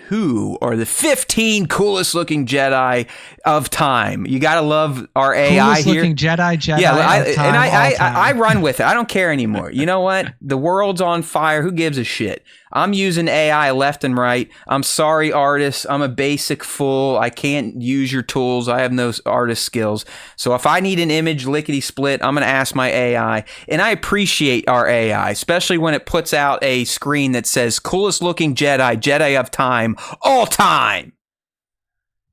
who are the 15 coolest looking Jedi of time. You gotta love our AI coolest here. Looking Jedi. Yeah, of time, I run with it. I don't care anymore. You know what? The world's on fire. Who gives a shit? I'm using AI left and right. I'm sorry, artists. I'm a basic fool. I can't use your tools. I have no artist skills. So if I need an image lickety split, I'm going to ask my AI. And I appreciate our AI, especially when it puts out a screen that says coolest looking Jedi of time, all time.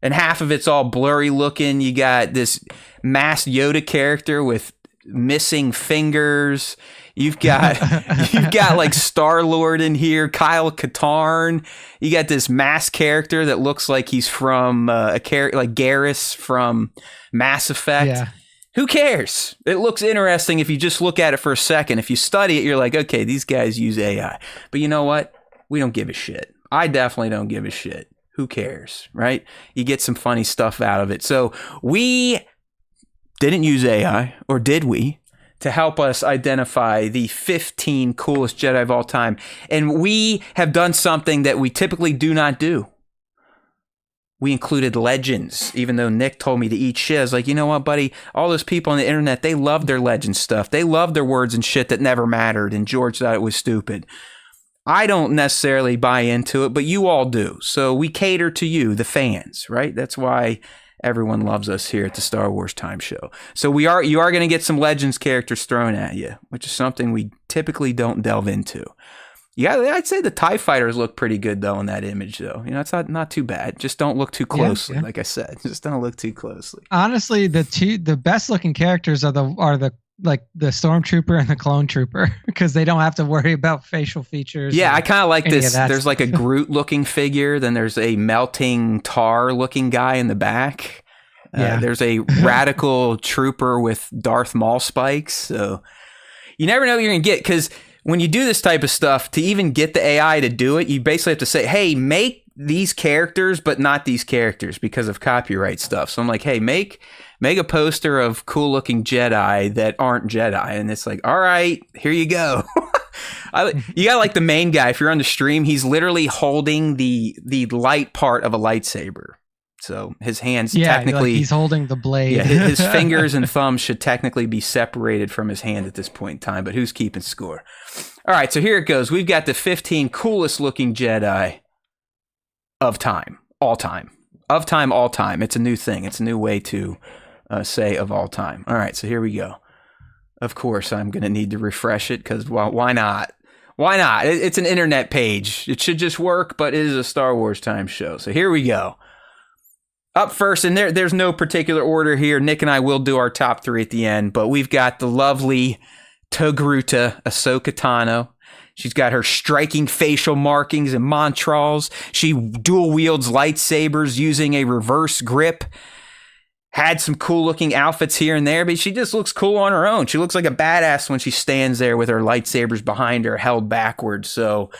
And half of it's all blurry looking. You got this masked Yoda character with missing fingers. You've got like Star-Lord in here, Kyle Katarn. You got this masked character that looks like he's from a character like Garrus from Mass Effect. Yeah. Who cares? It looks interesting if you just look at it for a second. If you study it, you're like, okay, these guys use AI. But you know what? We don't give a shit. I definitely don't give a shit. Who cares, right? You get some funny stuff out of it. So we didn't use AI, or did we, to help us identify the 15 coolest Jedi of all time. And we have done something that we typically do not do. We included legends, even though Nick told me to eat shit. I was like, you know what, buddy? All those people on the internet, they love their legend stuff. They love their words and shit that never mattered, and George thought it was stupid. I don't necessarily buy into it, but you all do. So we cater to you, the fans, right? That's why everyone loves us here at the Star Wars Time Show. So you are going to get some Legends characters thrown at you, which is something we typically don't delve into. Yeah, I'd say the TIE fighters look pretty good though in that image, though. It's not too bad. Just don't look too closely. Yeah. Like I said, just don't look too closely. Honestly, the best looking characters are the Stormtrooper and the Clone Trooper, because they don't have to worry about facial features. Yeah, I kind of like this. There's like a Groot looking figure. Then there's a melting tar looking guy in the back. There's a radical trooper with Darth Maul spikes. So you never know what you're going to get, because when you do this type of stuff, to even get the AI to do it, you basically have to say, hey, make these characters, but not these characters because of copyright stuff. So I'm like, hey, make a poster of cool looking Jedi that aren't Jedi. And it's like, all right, here you go. You got like the main guy. If you're on the stream, he's literally holding the light part of a lightsaber. So his hands technically, like he's holding the blade. Yeah, his fingers and thumbs should technically be separated from his hand at this point in time, but who's keeping score? All right, so here it goes. We've got the 15 coolest looking Jedi of time, all time. Of time, all time. It's a new thing. It's a new way to say of all time. All right, so here we go. Of course, I'm going to need to refresh it because, well, why not? Why not? It's an internet page. It should just work, but it is a Star Wars Time show. So here we go. Up first, and there's no particular order here. Nick and I will do our top three at the end, but we've got the lovely Togruta, Ahsoka Tano. She's got her striking facial markings and montrals. She dual wields lightsabers using a reverse grip. Had some cool looking outfits here and there, but she just looks cool on her own. She looks like a badass when she stands there with her lightsabers behind her held backwards. So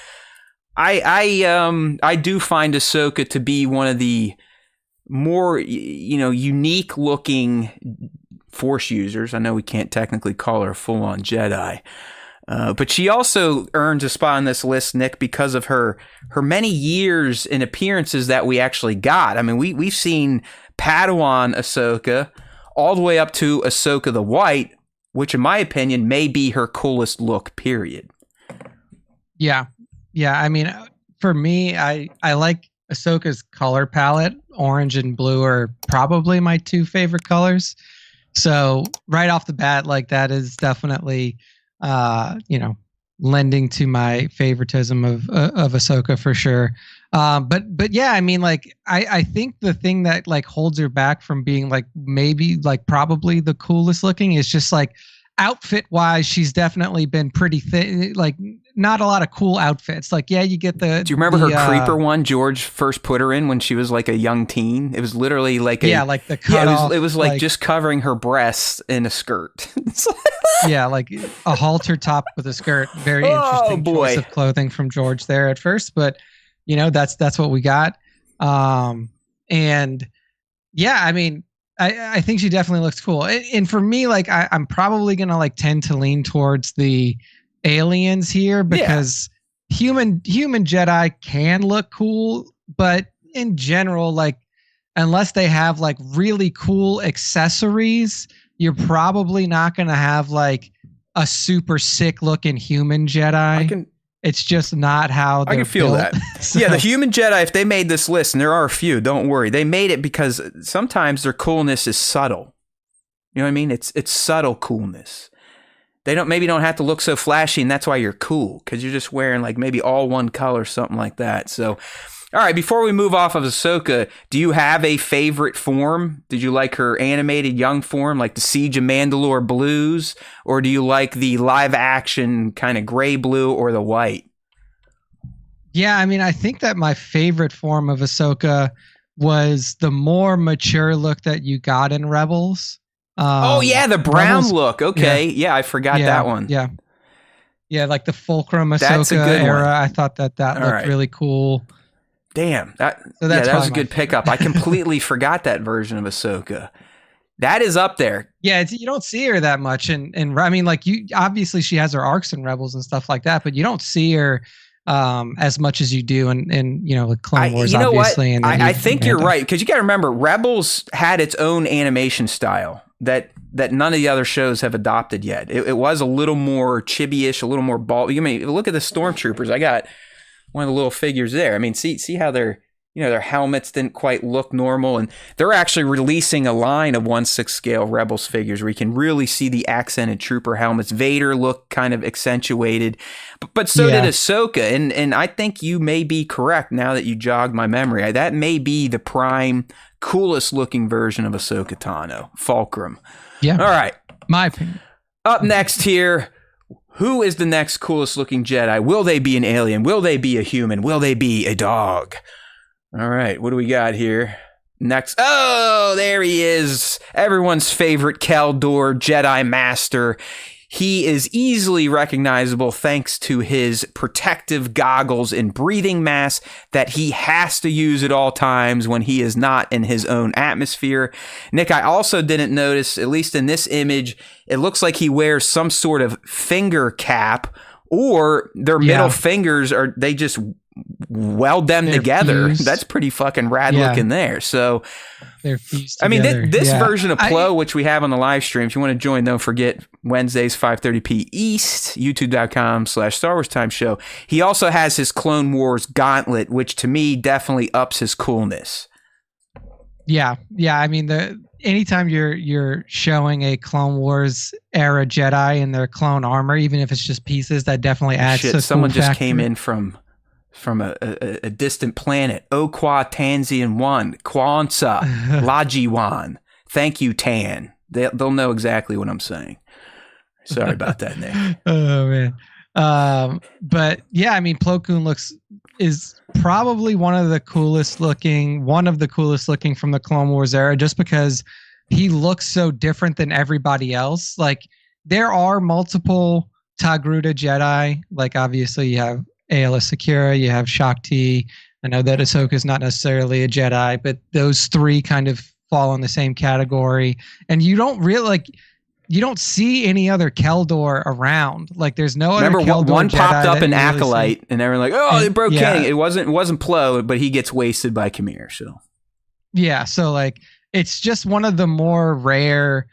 I do find Ahsoka to be one of the more, unique looking Force users. I know we can't technically call her a full on Jedi. But she also earns a spot on this list, Nick, because of her many years and appearances that we actually got. I mean, we've seen Padawan Ahsoka all the way up to Ahsoka the White, which in my opinion may be her coolest look, period. Yeah. I mean, for me, I like Ahsoka's color palette. Orange and blue are probably my two favorite colors. So right off the bat, like that is definitely, lending to my favoritism of Ahsoka for sure. But yeah, I mean, like I think the thing that like holds her back from being like maybe like probably the coolest looking is just like outfit wise, she's definitely been pretty thin. Like not a lot of cool outfits. Like yeah, you get the. Do you remember her creeper one George first put her in when she was like a young teen? It was literally like like the cut it was like just covering her breasts in a skirt. Yeah, like a halter top with a skirt. Very interesting choice of clothing from George there at first, but that's what we got. And yeah, I mean, I think she definitely looks cool. And for me, like I'm probably gonna like tend to lean towards the aliens here because human Jedi can look cool, but in general, like unless they have like really cool accessories, you're probably not gonna have like a super sick looking human Jedi. It's just not how they're I can feel built. that. So, yeah, the human Jedi, if they made this list, and there are a few, don't worry. They made it because sometimes their coolness is subtle. You know what I mean? It's subtle coolness. They don't have to look so flashy, and that's why you're cool, because you're just wearing like maybe all one color, something like that. So, all right, before we move off of Ahsoka, do you have a favorite form? Did you like her animated young form, like the Siege of Mandalore blues? Or do you like the live action kind of gray blue or the white? Yeah, I mean, I think that my favorite form of Ahsoka was the more mature look that you got in Rebels. The brown look. Okay, yeah, I forgot that one. Yeah, like the Fulcrum Ahsoka era. One. I thought that looked really cool. Damn, that was a good pickup. I completely forgot that version of Ahsoka. That is up there. Yeah, you don't see her that much, and I mean, like obviously she has her arcs in Rebels and stuff like that, but you don't see her as much as you do in with Clone Wars. Obviously, and I think you're right, because you got to remember Rebels had its own animation style that none of the other shows have adopted yet. It was a little more chibi-ish, a little more ball. You mean look at the stormtroopers. I got one of the little figures there. I mean, see how their helmets didn't quite look normal, and they're actually releasing a line of 1/6 scale Rebels figures where you can really see the accented trooper helmets. Vader looked kind of accentuated, but so did Ahsoka, and I think you may be correct now that you jogged my memory. That may be the prime coolest looking version of Ahsoka Tano, Fulcrum. Yeah. All right. My opinion. Up next here. Who is the next coolest looking Jedi? Will they be an alien? Will they be a human? Will they be a dog? All right, what do we got here? Next. Oh, there he is. Everyone's favorite Keldor Jedi Master. He is easily recognizable thanks to his protective goggles and breathing mask that he has to use at all times when he is not in his own atmosphere. Nick, I also didn't notice, at least in this image, it looks like he wears some sort of finger cap, or their middle fingers they just weld them together. Fused. That's pretty fucking rad looking there. So they're fused together. I mean, this version of Plo, which we have on the live stream, if you want to join, don't forget Wednesdays 5:30p East, youtube.com/Star Wars Time Show. He also has his Clone Wars gauntlet, which to me definitely ups his coolness. Yeah. I mean, anytime you're showing a Clone Wars era Jedi in their clone armor, even if it's just pieces, that definitely adds to someone cool just factor. came in from a distant planet. Okwa Tanzian 1, Kwanzaa, Lajiwan. Thank you, Tan. They'll know exactly what I'm saying. Sorry about that, Nick. Oh man. But yeah, I mean, Plo Koon is probably one of the coolest looking from the Clone Wars era, just because he looks so different than everybody else. Like there are multiple Togruta Jedi. Like obviously you have Aayla Secura, you have Shakti. I know that Ahsoka is not necessarily a Jedi, but those three kind of fall in the same category. And you don't really you don't see any other Keldor around. Like there's no other Keldor. Remember, one Jedi popped up in really Acolyte, and they were like, "Oh, they broke King." It wasn't Plo, but he gets wasted by Khmer. So yeah, so like it's just one of the more rare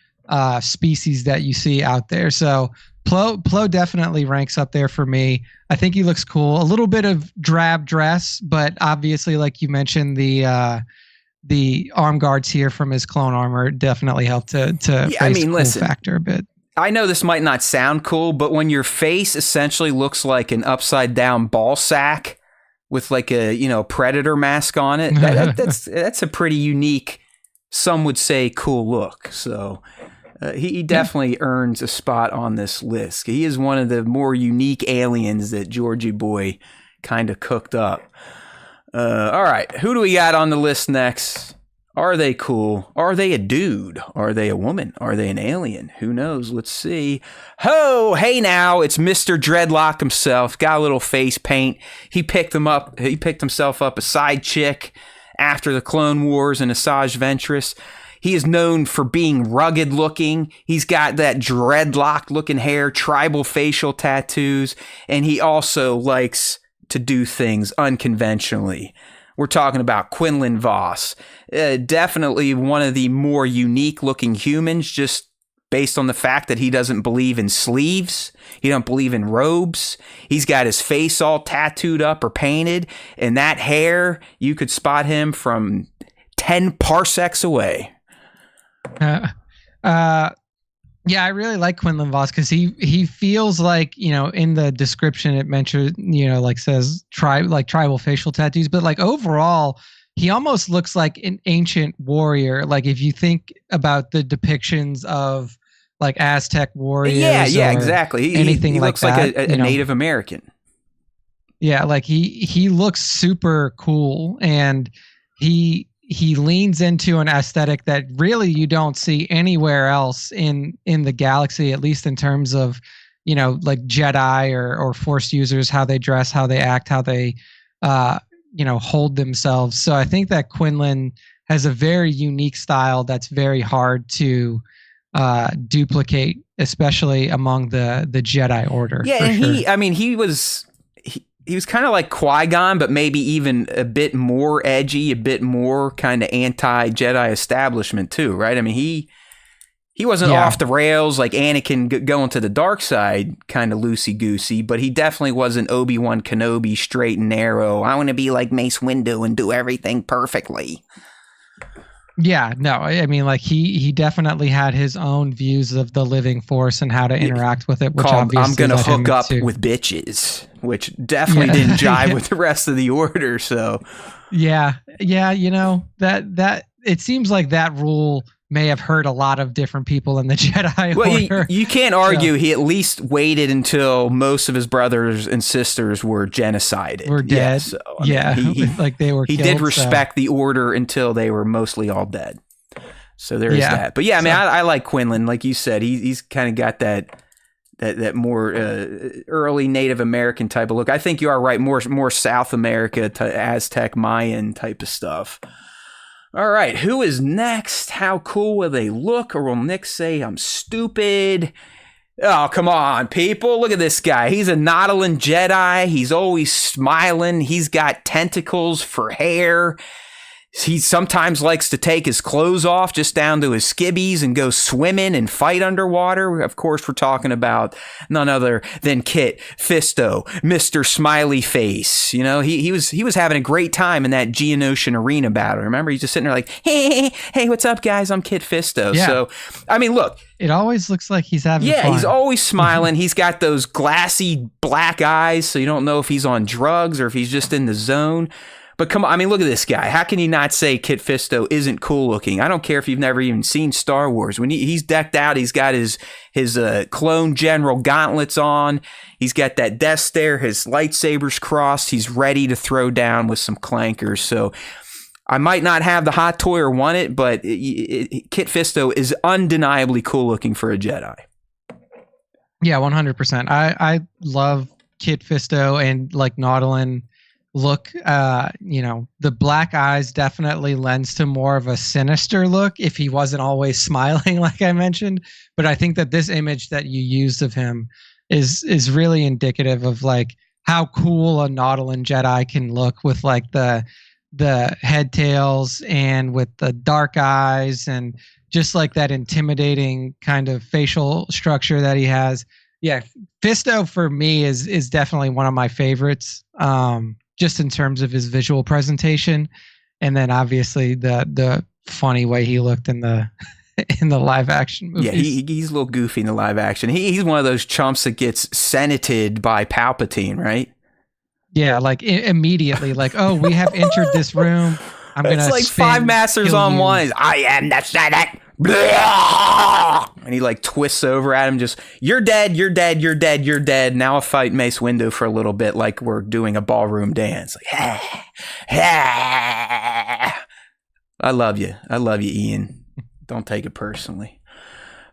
species that you see out there. So Plo definitely ranks up there for me. I think he looks cool. A little bit of drab dress, but obviously, like you mentioned, the arm guards here from his clone armor definitely help to raise the cool factor a bit. I know this might not sound cool, but when your face essentially looks like an upside down ball sack with like a predator mask on it, that's a pretty unique, some would say, cool look. So he definitely earns a spot on this list. He is one of the more unique aliens that Georgie Boy kind of cooked up. All right, who do we got on the list next? Are they cool? Are they a dude? Are they a woman? Are they an alien? Who knows? Let's see. Hey now, it's Mr. Dreadlock himself. Got a little face paint. He picked himself up a side chick after the Clone Wars and Asajj Ventress. He is known for being rugged looking. He's got that dreadlock looking hair, tribal facial tattoos, and he also likes to do things unconventionally. We're talking about Quinlan Vos. Definitely one of the more unique looking humans, just based on the fact that he doesn't believe in sleeves. He don't believe in robes. He's got his face all tattooed up or painted, and that hair, you could spot him from 10 parsecs away. Yeah, I really like Quinlan Vos because he feels like, in the description it mentions, like says tribal facial tattoos, but like overall, he almost looks like an ancient warrior. Like if you think about the depictions of like Aztec warriors. Yeah, exactly. He like looks like a Native American. Yeah, like he looks super cool, and he leans into an aesthetic that really you don't see anywhere else in the galaxy, at least in terms of, like Jedi or Force users, how they dress, how they act, how they, hold themselves. So I think that Quinlan has a very unique style that's very hard to duplicate, especially among the Jedi Order. Yeah, and he was kind of like Qui-Gon, but maybe even a bit more edgy, a bit more kind of anti-Jedi establishment too, right? I mean, he wasn't off the rails like Anakin going to the dark side, kind of loosey-goosey, but he definitely wasn't Obi-Wan Kenobi, straight and narrow. I want to be like Mace Windu and do everything perfectly. Yeah, no, I mean, like he definitely had his own views of the living force and how to interact with it, which obviously I'm going to hook up with bitches, which definitely didn't jive with the rest of the order. So yeah, that it seems like that rule may have hurt a lot of different people in the Jedi Order. You can't argue he at least waited until most of his brothers and sisters were genocided. Were dead. Yeah, like they were He killed, did respect the Order until they were mostly all dead. So there is that. But yeah, I mean, I like Quinlan. Like you said, he's kind of got that more early Native American type of look. I think you are right. More South America, Aztec, Mayan type of stuff. All right, who is next? How cool will they look? Or will Nick say I'm stupid? Oh, come on, people. Look at this guy. He's a Nautolan Jedi. He's always smiling. He's got tentacles for hair. He sometimes likes to take his clothes off just down to his skibbies and go swimming and fight underwater. Of course, we're talking about none other than Kit Fisto, Mr. Smiley Face. He was having a great time in that Geonosian arena battle. Remember, he's just sitting there like, hey, what's up, guys? I'm Kit Fisto. Yeah. So, I mean, look. It always looks like he's having fun. Yeah, he's always smiling. He's got those glassy black eyes, so you don't know if he's on drugs or if he's just in the zone. But come on, I mean, look at this guy. How can you not say Kit Fisto isn't cool looking? I don't care if you've never even seen Star Wars. When he's decked out, he's got his clone general gauntlets on. He's got that death stare, his lightsabers crossed. He's ready to throw down with some clankers. So I might not have the hot toy or want it, but Kit Fisto is undeniably cool looking for a Jedi. Yeah, 100%. I love Kit Fisto and like Nautolan look. The black eyes definitely lends to more of a sinister look if he wasn't always smiling, like I mentioned. But I think that this image that you used of him is really indicative of like how cool a Nautolan Jedi can look with like the head tails and with the dark eyes and just like that intimidating kind of facial structure that he has. Yeah, Fisto for me is definitely one of my favorites, just in terms of his visual presentation, and then obviously the funny way he looked in the in the live action movies. Yeah, he's a little goofy in the live action. He's one of those chumps that gets senated by Palpatine, right? Yeah, like immediately, like, oh, we have entered this room. I'm gonna. It's like five masters on one. I am the Senate. And he like twists over at him, just, you're dead, you're dead, you're dead, you're dead. Now I'll fight Mace Windu for a little bit, like we're doing a ballroom dance. Like, I love you, Ian. Don't take it personally.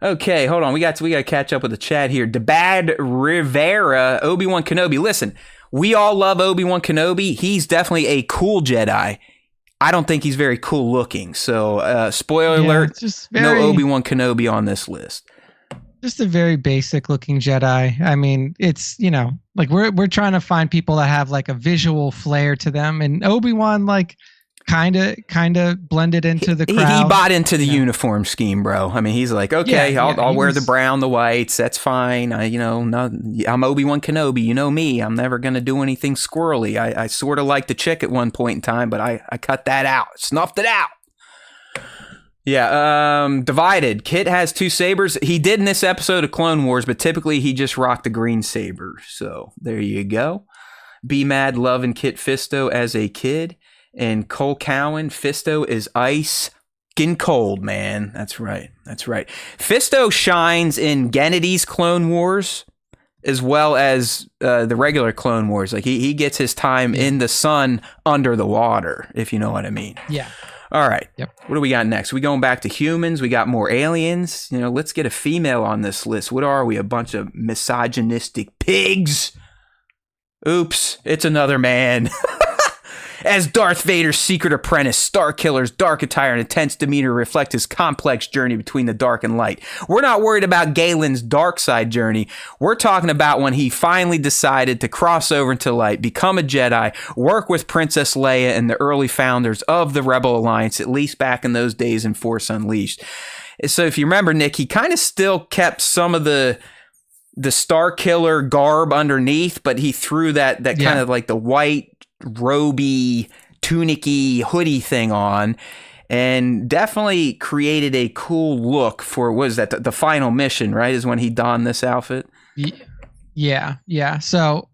Okay, hold on. We got to catch up with the chat here. Debad Rivera, Obi-Wan Kenobi. Listen, we all love Obi-Wan Kenobi. He's definitely a cool Jedi. I don't think he's very cool looking. So, spoiler alert, no Obi-Wan Kenobi on this list. Just a very basic looking Jedi. I mean, it's, like we're trying to find people that have like a visual flair to them, and Obi-Wan like kind of blended into the crowd. He bought into the uniform scheme, bro. I mean, he's like, okay, I'll wear the brown, the whites. That's fine. I'm Obi-Wan Kenobi. You know me. I'm never going to do anything squirrely. I sort of liked the chick at one point in time, but I cut that out. Snuffed it out. Yeah, divided. Kit has 2 sabers. He did in this episode of Clone Wars, but typically he just rocked the green saber. So there you go. Be Mad loving Kit Fisto as a kid. And Cole Cowan, Fisto is ice skin cold, man. That's right. Fisto shines in Gennedy's Clone Wars as well as the regular Clone Wars. Like he gets his time in the sun under the water, if you know what I mean. Yeah. All right. Yep. What do we got next? We going back to humans. We got more aliens. Let's get a female on this list. What are we? A bunch of misogynistic pigs. Oops. It's another man. As Darth Vader's secret apprentice, Starkiller's dark attire and intense demeanor reflect his complex journey between the dark and light. We're not worried about Galen's dark side journey. We're talking about when he finally decided to cross over into light, become a Jedi, work with Princess Leia and the early founders of the Rebel Alliance, at least back in those days in Force Unleashed. So if you remember, Nick, he kind of still kept some of the Starkiller garb underneath, but he threw that kind of like the white, roby, tunicky, hoodie thing on, and definitely created a cool look for, what is that, the final mission, right, is when he donned this outfit? Yeah. So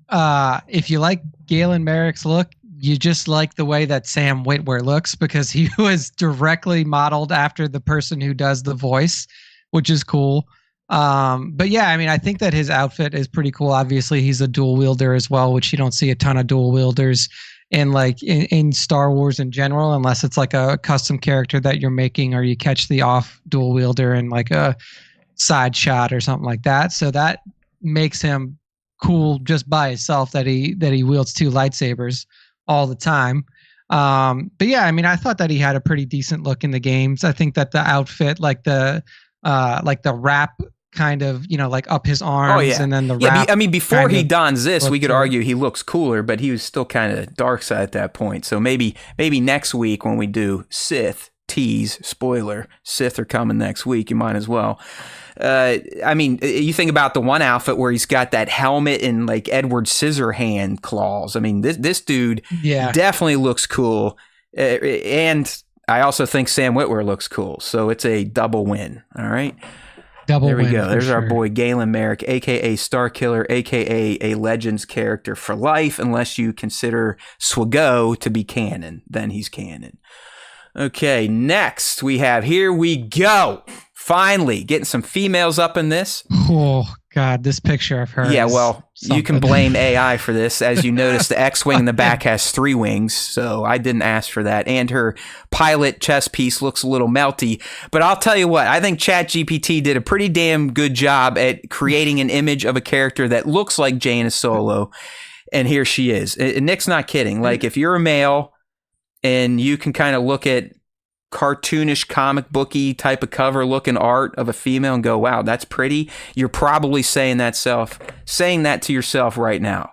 if you like Galen Merrick's look, you just like the way that Sam Witwer looks, because he was directly modeled after the person who does the voice, which is cool. But yeah, I mean, I think that his outfit is pretty cool. Obviously, he's a dual wielder as well, which you don't see a ton of dual wielders in Star Wars in general, unless it's like a custom character that you're making, or you catch the off dual wielder in like a side shot or something like that. So that makes him cool just by itself, that he wields 2 lightsabers all the time. But yeah, I mean, I thought that he had a pretty decent look in the games. I think that the outfit, like the wrap kind of, like up his arms, and then the wrap. I mean, before he dons this, we could argue he looks cooler, but he was still kind of dark side at that point. So maybe next week when we do Sith, tease, spoiler, Sith are coming next week, you might as well. I mean, you think about the one outfit where he's got that helmet and like Edward Scissorhand claws. I mean, this dude definitely looks cool. And I also think Sam Witwer looks cool. So it's a double win. All right. There we go. There's our boy Galen Merrick, a.k.a. Starkiller, a.k.a. a Legends character for life, unless you consider Swago to be canon. Then he's canon. Okay, next we have, here we go. Finally, getting some females up in this. Oh, God, this picture of her. Yeah, well, you can blame AI for this. As you notice, the X-Wing in the back has 3 wings, so I didn't ask for that. And her pilot chest piece looks a little melty. But I'll tell you what, I think ChatGPT did a pretty damn good job at creating an image of a character that looks like Jaina Solo. And here she is. And Nick's not kidding. Like, if you're a male and you can kind of look at cartoonish, comic booky type of cover looking art of a female and go, wow, that's pretty, you're probably saying that to yourself right now.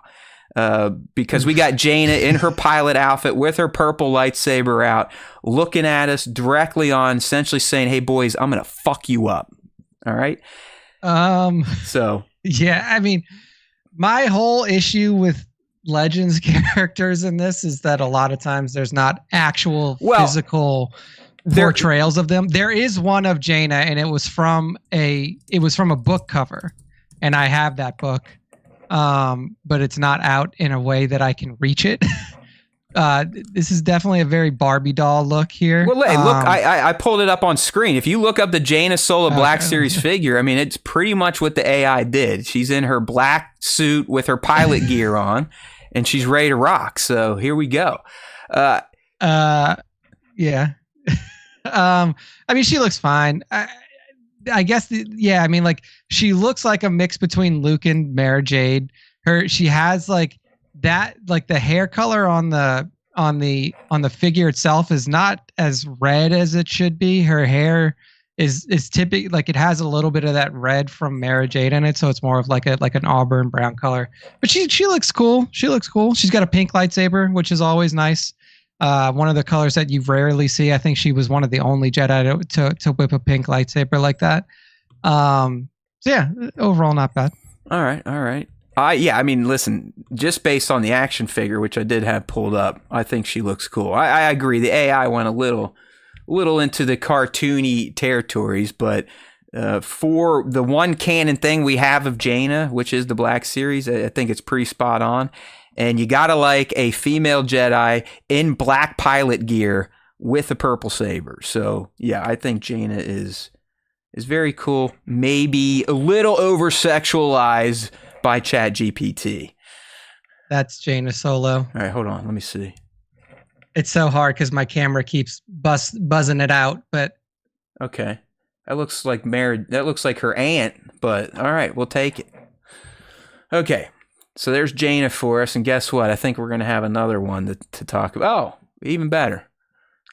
because we got Jaina in her pilot outfit with her purple lightsaber out, looking at us directly on, essentially saying, "Hey boys, I'm gonna fuck you up." All right. So yeah, I mean, my whole issue with Legends characters in this is that a lot of times there's not actual physical portrayals of them. There is one of Jaina, and it was from a book cover, and I have that book. But it's not out in a way that I can reach it. This is definitely a very Barbie doll look here. Well, hey, look, I pulled it up on screen. If you look up the Jaina Solo Black Series figure, I mean, it's pretty much what the AI did. She's in her black suit with her pilot gear on, and she's ready to rock. So here we go. Yeah. I mean, she looks fine. I guess, I mean, like, she looks like a mix between Luke and Mara Jade. She has like that, like the hair color on the figure itself is not as red as it should be. Her hair is typically, like, it has a little bit of that red from Mara Jade in it, so it's more of like an auburn brown color. But she looks cool. She looks cool. She's got a pink lightsaber, which is always nice. One of the colors that you rarely see. I think she was one of the only Jedi to whip a pink lightsaber like that. So yeah, overall not bad. All right. Yeah, I mean, listen, just based on the action figure, which I did have pulled up, I think she looks cool. I agree. The AI went a little into the cartoony territories, but for the one canon thing we have of Jaina, which is the Black Series, I think it's pretty spot on. And you gotta like a female Jedi in black pilot gear with a purple saber. So yeah, I think Jaina is very cool. Maybe a little over sexualized by ChatGPT. That's Jaina Solo. All right, hold on. Let me see. It's so hard because my camera keeps buzzing it out. But okay, that looks like that looks like her aunt. But all right, we'll take it. Okay. So there's Jaina for us, and guess what? I think we're going to have another one to talk about. Oh, even better.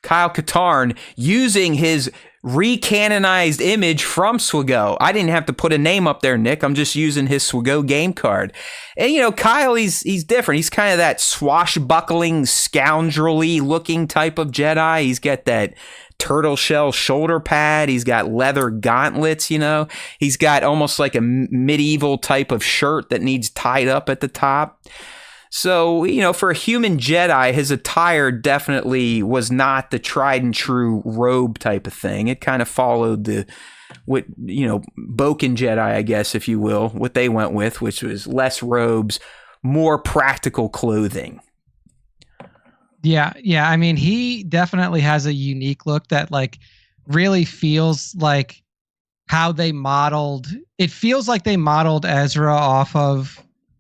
Kyle Katarn using his recanonized image from Swago. I didn't have to put a name up there, Nick. I'm just using his Swago game card. And, you know, Kyle, he's different. He's kind of that swashbuckling, scoundrelly looking type of Jedi. He's got that turtle shell shoulder pad. He's got leather gauntlets, you know. He's got almost like a medieval type of shirt that needs tied up at the top. So, you know, for a human Jedi, his attire definitely was not the tried and true robe type of thing. It kind of followed what, you know, Boken Jedi, I guess, if you will, what they went with, which was less robes, more practical clothing. Yeah. I mean, he definitely has a unique look that, like, really feels like how they modeled. It feels like they modeled Ezra off of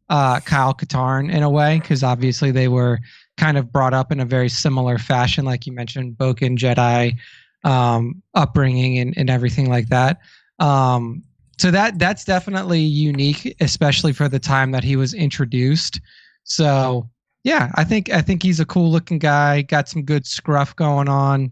Kyle Katarn in a way, because obviously they were kind of brought up in a very similar fashion, like you mentioned, Boken Jedi upbringing and everything like that. So that's definitely unique, especially for the time that he was introduced. So yeah, I think he's a cool looking guy, got some good scruff going on.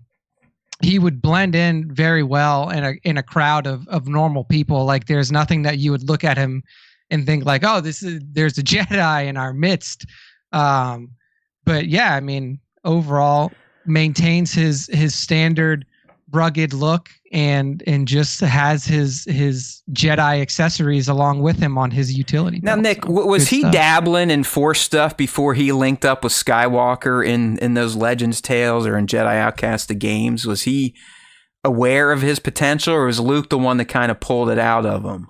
He would blend in very well in a crowd of normal people. Like, there's nothing that you would look at him and think like, oh, there's a Jedi in our midst. But yeah, I mean, overall maintains his standard rugged look and just has his Jedi accessories along with him on his utility now belt. Nick, so, was he dabbling in Force stuff before he linked up with Skywalker in those Legends tales or in Jedi Outcast the games? Was he aware of his potential, or was Luke the one that kind of pulled it out of him?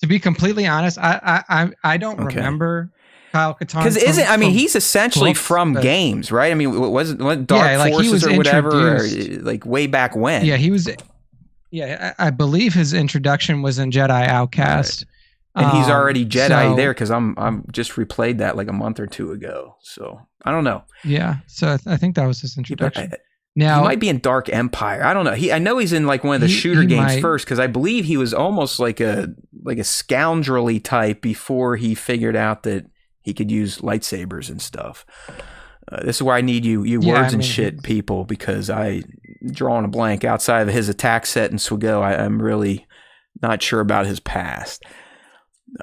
To be completely honest, I don't remember Kyle Katarn, because he's essentially books, from games, right? I mean, wasn't Dark Forces or whatever, or like way back when? Yeah, he was. Yeah, I believe his introduction was in Jedi Outcast, right. And he's already Jedi there, because I'm just replayed that like a month or two ago. So I don't know. Yeah, so I think that was his introduction. Now, he might be in Dark Empire. I don't know. I know he's in like one of the shooter games first, because I believe he was almost like a scoundrelly type before he figured out that he could use lightsabers and stuff. This is why I need you words and shit people, because I drawing a blank outside of his attack set in Swago. I'm really not sure about his past.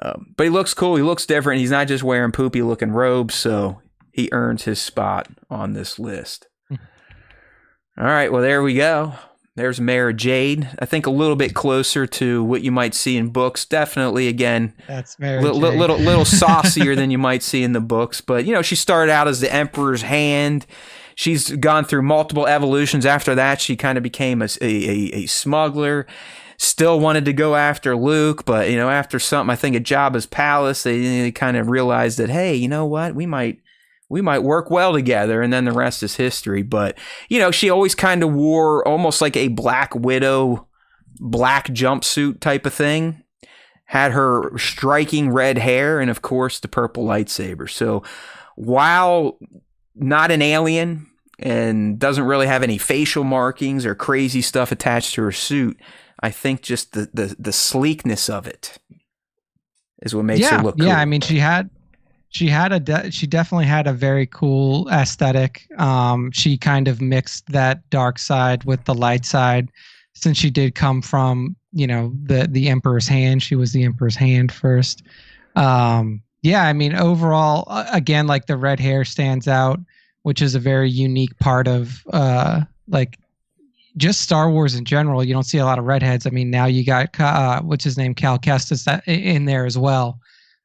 But he looks cool. He looks different. He's not just wearing poopy looking robes, so he earns his spot on this list. All right, well, there we go. There's Mara Jade. I think a little bit closer to what you might see in books. Definitely, again, that's Mara Jade. Little saucier than you might see in the books. But, she started out as the Emperor's Hand. She's gone through multiple evolutions. After that, she kind of became a smuggler. Still wanted to go after Luke, but, after something, I think at Jabba's palace, they kind of realized that, hey, you know what? We might work well together, and then the rest is history. But, she always kind of wore almost like a Black Widow, black jumpsuit type of thing. Had her striking red hair and, of course, the purple lightsaber. So while not an alien and doesn't really have any facial markings or crazy stuff attached to her suit, I think just the sleekness of it is what makes her look cool. Yeah, I mean, she definitely had a very cool aesthetic. She kind of mixed that dark side with the light side, since she did come from, the Emperor's Hand. She was the Emperor's Hand first. Yeah, I mean, overall, again, like the red hair stands out, which is a very unique part of just Star Wars in general. You don't see a lot of redheads. I mean, now you got what's his name, Cal Kestis, in there as well.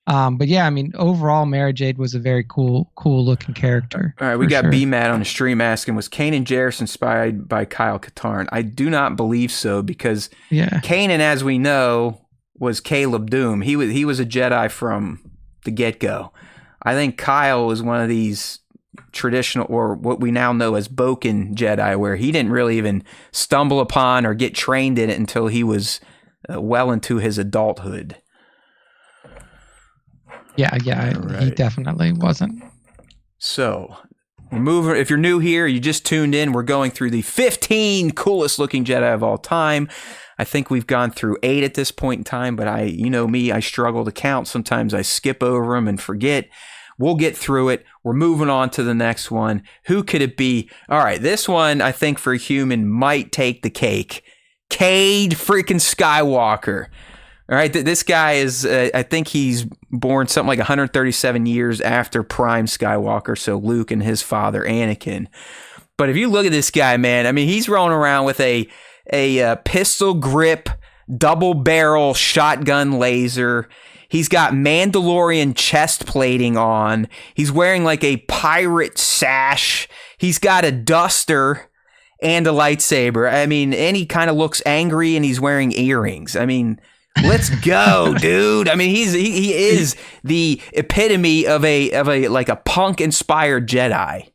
But yeah, I mean, overall, Mara Jade was a very cool looking character. All right, we got B-Matt on the stream asking, was Kanan Jarrus inspired by Kyle Katarn? I do not believe so, because Kanan, as we know, was Caleb Doom. He was a Jedi from the get-go. I think Kyle was one of these traditional, or what we now know as Boken Jedi, where he didn't really even stumble upon or get trained in it until he was well into his adulthood. Yeah, right. He definitely wasn't. So, we're moving. If you're new here, you just tuned in, we're going through the 15 coolest looking Jedi of all time. I think we've gone through 8 at this point in time, but I struggle to count. Sometimes I skip over them and forget. We'll get through it. We're moving on to the next one. Who could it be? All right, this one, I think for a human, might take the cake. Cade freaking Skywalker. All right, this guy is, I think he's born something like 137 years after Prime Skywalker, so Luke and his father, Anakin. But if you look at this guy, man, I mean, he's rolling around with a pistol grip, double barrel shotgun laser. He's got Mandalorian chest plating on. He's wearing like a pirate sash. He's got a duster and a lightsaber. I mean, and he kind of looks angry, and he's wearing earrings. I mean, let's go, dude. I mean, he is the epitome of a like a punk inspired Jedi.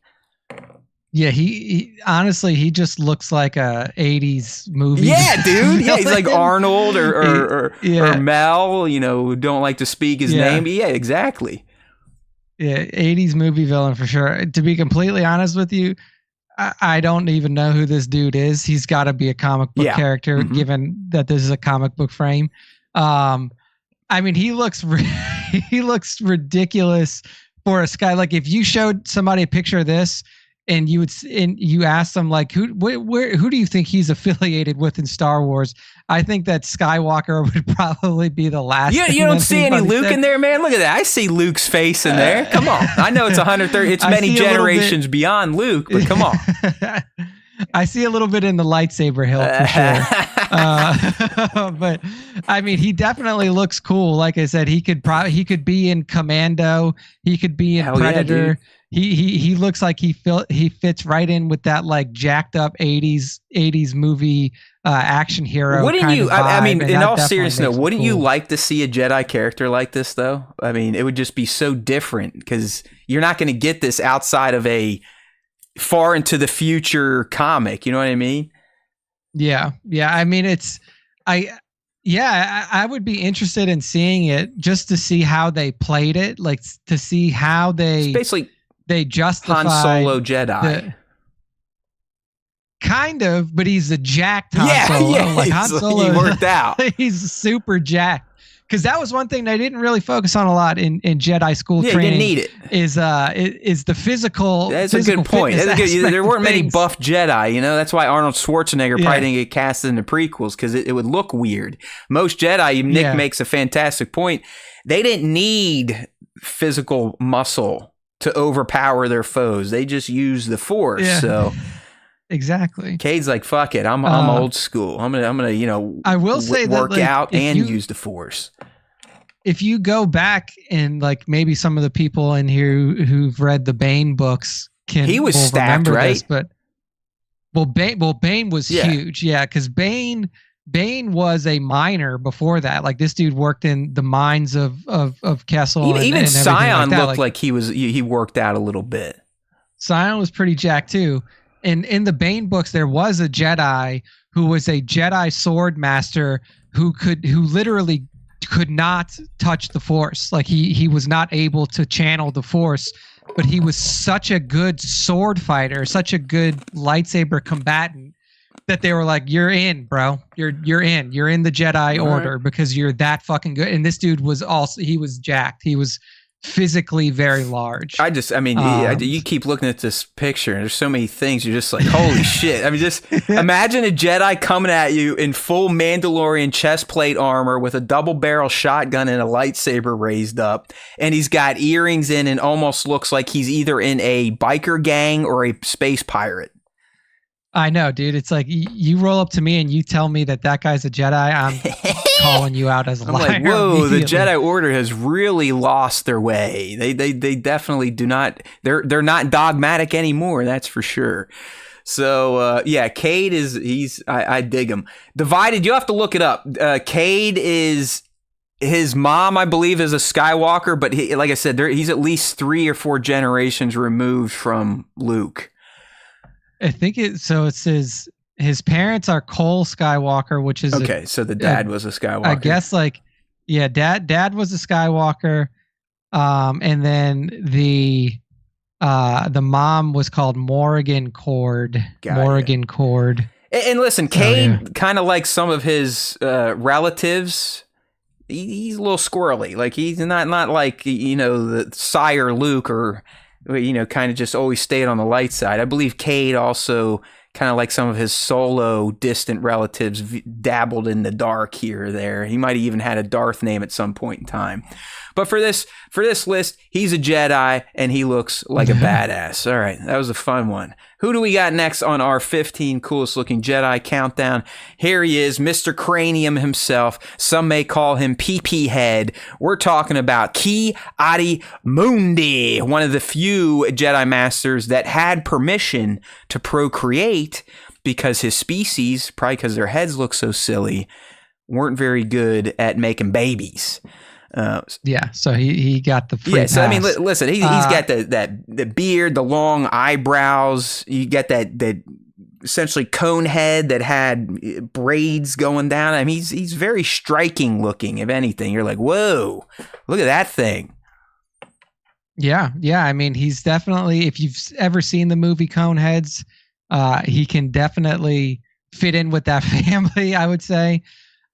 Yeah, he honestly, he just looks like a 80s movie. Yeah, dude. Yeah, he's like Arnold or Mel, who don't like to speak his name. Yeah, exactly. Yeah, 80s movie villain for sure. To be completely honest with you, I don't even know who this dude is. He's got to be a comic book character, given that this is a comic book frame. I mean, he looks ridiculous for a guy. Like, if you showed somebody a picture of this, and you ask them, like, who do you think he's affiliated with in Star Wars? I think that Skywalker would probably be the last. You don't see any Luke in there, man. Look at that. I see Luke's face in there. Come on. I know it's 130. It's many generations beyond Luke, but come on. I see a little bit in the lightsaber hilt for sure. But I mean, he definitely looks cool. Like I said, he could be in Commando. He could be in Predator. Yeah, he looks like he fits right in with that like jacked up 80s movie action hero. Wouldn't you? I mean, in all seriousness, wouldn't you like to see a Jedi character like this though? I mean, it would just be so different, because you're not going to get this outside of a far into the future comic. You know what I mean? Yeah. I mean, I would be interested in seeing it just to see how they played it, like to see how it's basically they justify Han Solo Jedi. Kind of, but he's a jacked Han Solo. Yeah, like Han Solo, he worked out. He's super jacked because that was one thing they didn't really focus on a lot in Jedi school training. You didn't need it. Is the physical. That's physical a good point. There weren't many buff Jedi. You know, that's why Arnold Schwarzenegger probably didn't get cast in the prequels, because it would look weird. Most Jedi, Nick makes a fantastic point. They didn't need physical muscle to overpower their foes. They just use the Force. Yeah. So. Exactly. Cade's like, fuck it. I'm old school. I'm gonna, I will say work that, out and use the Force. If you go back and like maybe some of the people in here who've read the Bane books he was stacked, right? This, but Bane was huge, because Bane was a miner before that. Like this dude worked in the mines of Kessel. Even and Scion looked like he worked out a little bit. Scion was pretty jacked too. And in the Bane books, there was a Jedi who was a Jedi sword master who literally could not touch the Force. Like he was not able to channel the Force, but he was such a good sword fighter, such a good lightsaber combatant that they were like, "You're in, bro. You're in. You're in the Jedi Order because you're that fucking good." And this dude was he was jacked. He was physically very large. You keep looking at this picture and there's so many things you're just like, holy shit. I mean, just imagine a Jedi coming at you in full Mandalorian chest plate armor with a double barrel shotgun and a lightsaber raised up, and he's got earrings in and almost looks like he's either in a biker gang or a space pirate. I know, dude. It's like you roll up to me and you tell me that guy's a Jedi. I'm calling you out as a liar. I'm like, whoa, the Jedi Order has really lost their way. They definitely do not. They're not dogmatic anymore. That's for sure. So Cade I dig him. Divided. You have to look it up. Cade is. His mom, I believe, is a Skywalker, but like I said, he's at least 3 or 4 generations removed from Luke. I think it says his parents are Cole Skywalker, which is okay. So the dad was a Skywalker. I guess dad was a Skywalker, and then the mom was called Morrigan Cord. Cord. And listen, Cade kind of like some of his relatives. He's a little squirrely. Like he's not like the sire Luke or. Kind of just always stayed on the light side. I believe Cade also, kind of like some of his solo distant relatives, dabbled in the dark here or there. He might have even had a Darth name at some point in time. But for this list, he's a Jedi and he looks like a badass. All right, that was a fun one. Who do we got next on our 15 coolest looking Jedi countdown? Here he is, Mr. Cranium himself. Some may call him PP Head. We're talking about Ki-Adi-Mundi, one of the few Jedi Masters that had permission to procreate because his species, probably because their heads look so silly, weren't very good at making babies. So he got the free pass. So I mean, listen, he's got the beard, the long eyebrows. You get that essentially cone head that had braids going down. I mean, he's very striking looking. If anything, you're like, whoa, look at that thing. Yeah. I mean, he's definitely, if you've ever seen the movie Coneheads, he can definitely fit in with that family, I would say.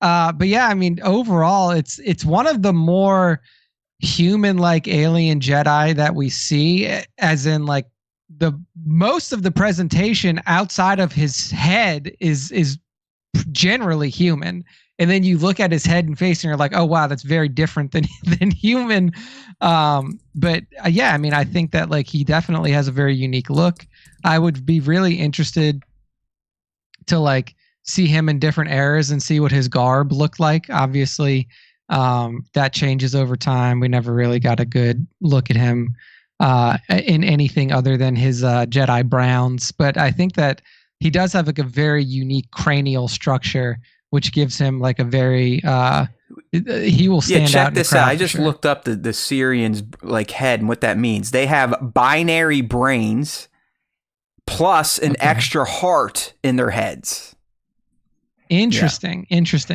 But yeah, I mean, overall, it's one of the more human-like alien Jedi that we see, as in like the most of the presentation outside of his head is generally human. And then you look at his head and face and you're like, oh, wow, that's very different than human. But yeah, I mean, I think that like he definitely has a very unique look. I would be really interested to like see him in different eras and see what his garb looked like. Obviously, that changes over time. We never really got a good look at him in anything other than his Jedi browns. But I think that he does have like a very unique cranial structure, which gives him like a very he will stand out. Check this out. I just looked up the Syrian's like head and what that means. They have binary brains plus an extra heart in their heads. Interesting.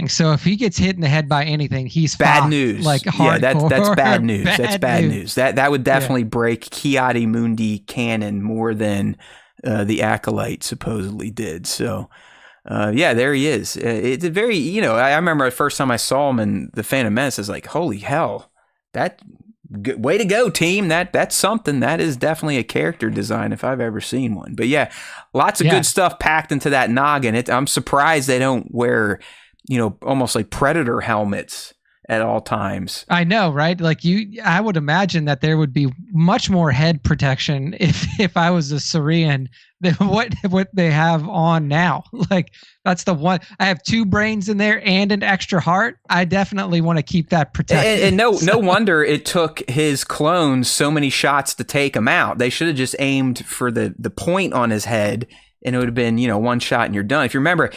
So if he gets hit in the head by anything, he's bad fucked, news. Like that's bad news. That's bad news. That would definitely break Ki-Adi-Mundi canon more than the Acolyte supposedly did. So Yeah, there he is. It's a very, I remember the first time I saw him in The Phantom Menace, I was like, holy hell, way to go, team. That's something. That is definitely a character design if I've ever seen one. But yeah, lots of good stuff packed into that noggin. I'm surprised they don't wear, almost like Predator helmets at all times. I know, right? Like I would imagine that there would be much more head protection if I was a Saurian than what they have on now. Like that's the one. I have 2 brains in there and an extra heart. I definitely want to keep that protected. And no wonder it took his clones so many shots to take him out. They should have just aimed for the point on his head, and it would have been, one shot and you're done. If you remember,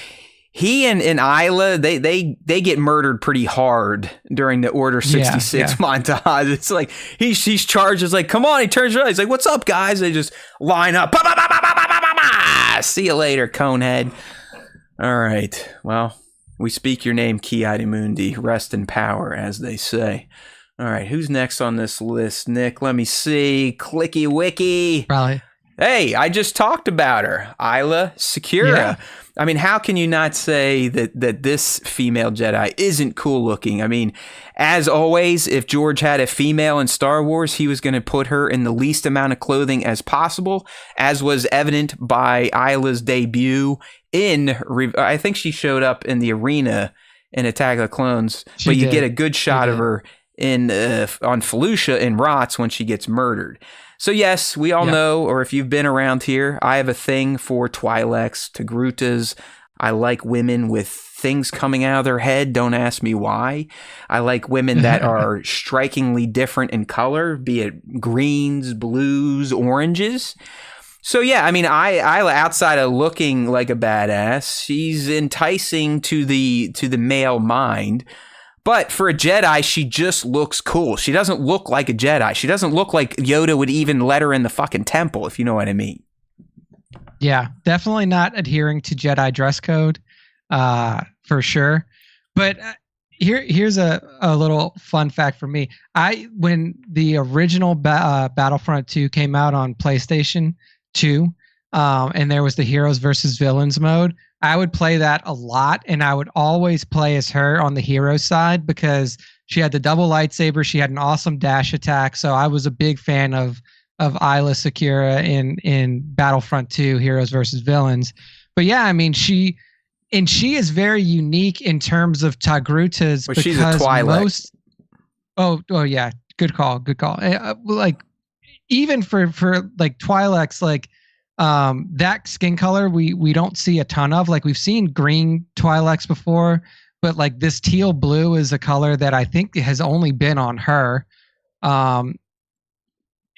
he and Isla, they get murdered pretty hard during the Order 66 montage. It's like he's charged. It's like, come on. He turns around. He's like, what's up, guys? They just line up. Bah, bah, bah, bah, bah, bah, bah, bah. See you later, Conehead. All right. Well, we speak your name, Ki-Adi-Mundi. Rest in power, as they say. All right. Who's next on this list, Nick? Let me see. Clicky Wiki. Probably. Hey, I just talked about her. Isla Secura. Yeah. I mean, how can you not say that this female Jedi isn't cool looking? I mean, as always, if George had a female in Star Wars, he was going to put her in the least amount of clothing as possible, as was evident by Isla's debut I think she showed up in the arena in Attack of the Clones, but you get a good shot of her on Felucia in Rots when she gets murdered. So yes, we all know, or if you've been around here, I have a thing for Twi'leks, Togrutas. I like women with things coming out of their head. Don't ask me why. I like women that are strikingly different in color, be it greens, blues, oranges. So yeah, I mean, I outside of looking like a badass, she's enticing to the male mind. But for a Jedi, she just looks cool. She doesn't look like a Jedi. She doesn't look like Yoda would even let her in the fucking temple, if you know what I mean. Yeah, definitely not adhering to Jedi dress code, for sure. But here's a little fun fact for me. When the original Battlefront 2 came out on PlayStation 2, and there was the heroes versus villains mode, I would play that a lot, and I would always play as her on the hero side because she had the double lightsaber. She had an awesome dash attack. So I was a big fan of Isla Secura in Battlefront 2, Heroes versus Villains. But yeah, I mean, she is very unique in terms of Togrutas because she's a Twi'lek. Oh yeah, good call. Like even for like Twi'leks, like that skin color we don't see a ton of. Like we've seen green Twi'leks before, but like this teal blue is a color that I think has only been on her.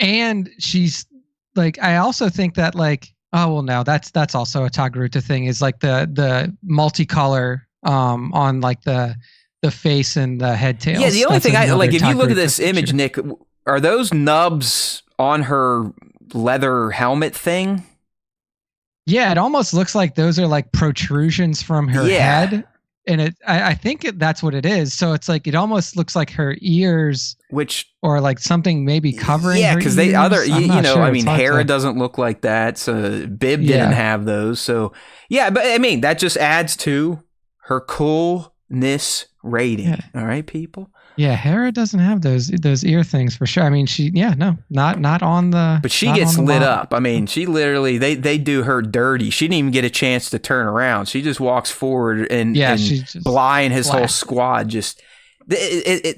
And she's like, I also think that like, oh well, no, that's also a Togruta thing, is like the multicolor on like the face and the head tails. Yeah, the only thing I like, if you look at this image, Nick, are those nubs on her leather helmet thing? Yeah, it almost looks like those are like protrusions from her head. And I think that's what it is. So it's like, it almost looks like her ears, or like something maybe covering. Yeah, because Hera doesn't look like that. So Bib didn't have those. So yeah, but I mean, that just adds to her coolness rating. Yeah. All right, people. Yeah, Hera doesn't have those ear things for sure. I mean, not on the. But she gets lit up. I mean, she literally they do her dirty. She didn't even get a chance to turn around. She just walks forward and Bly and his whole squad just.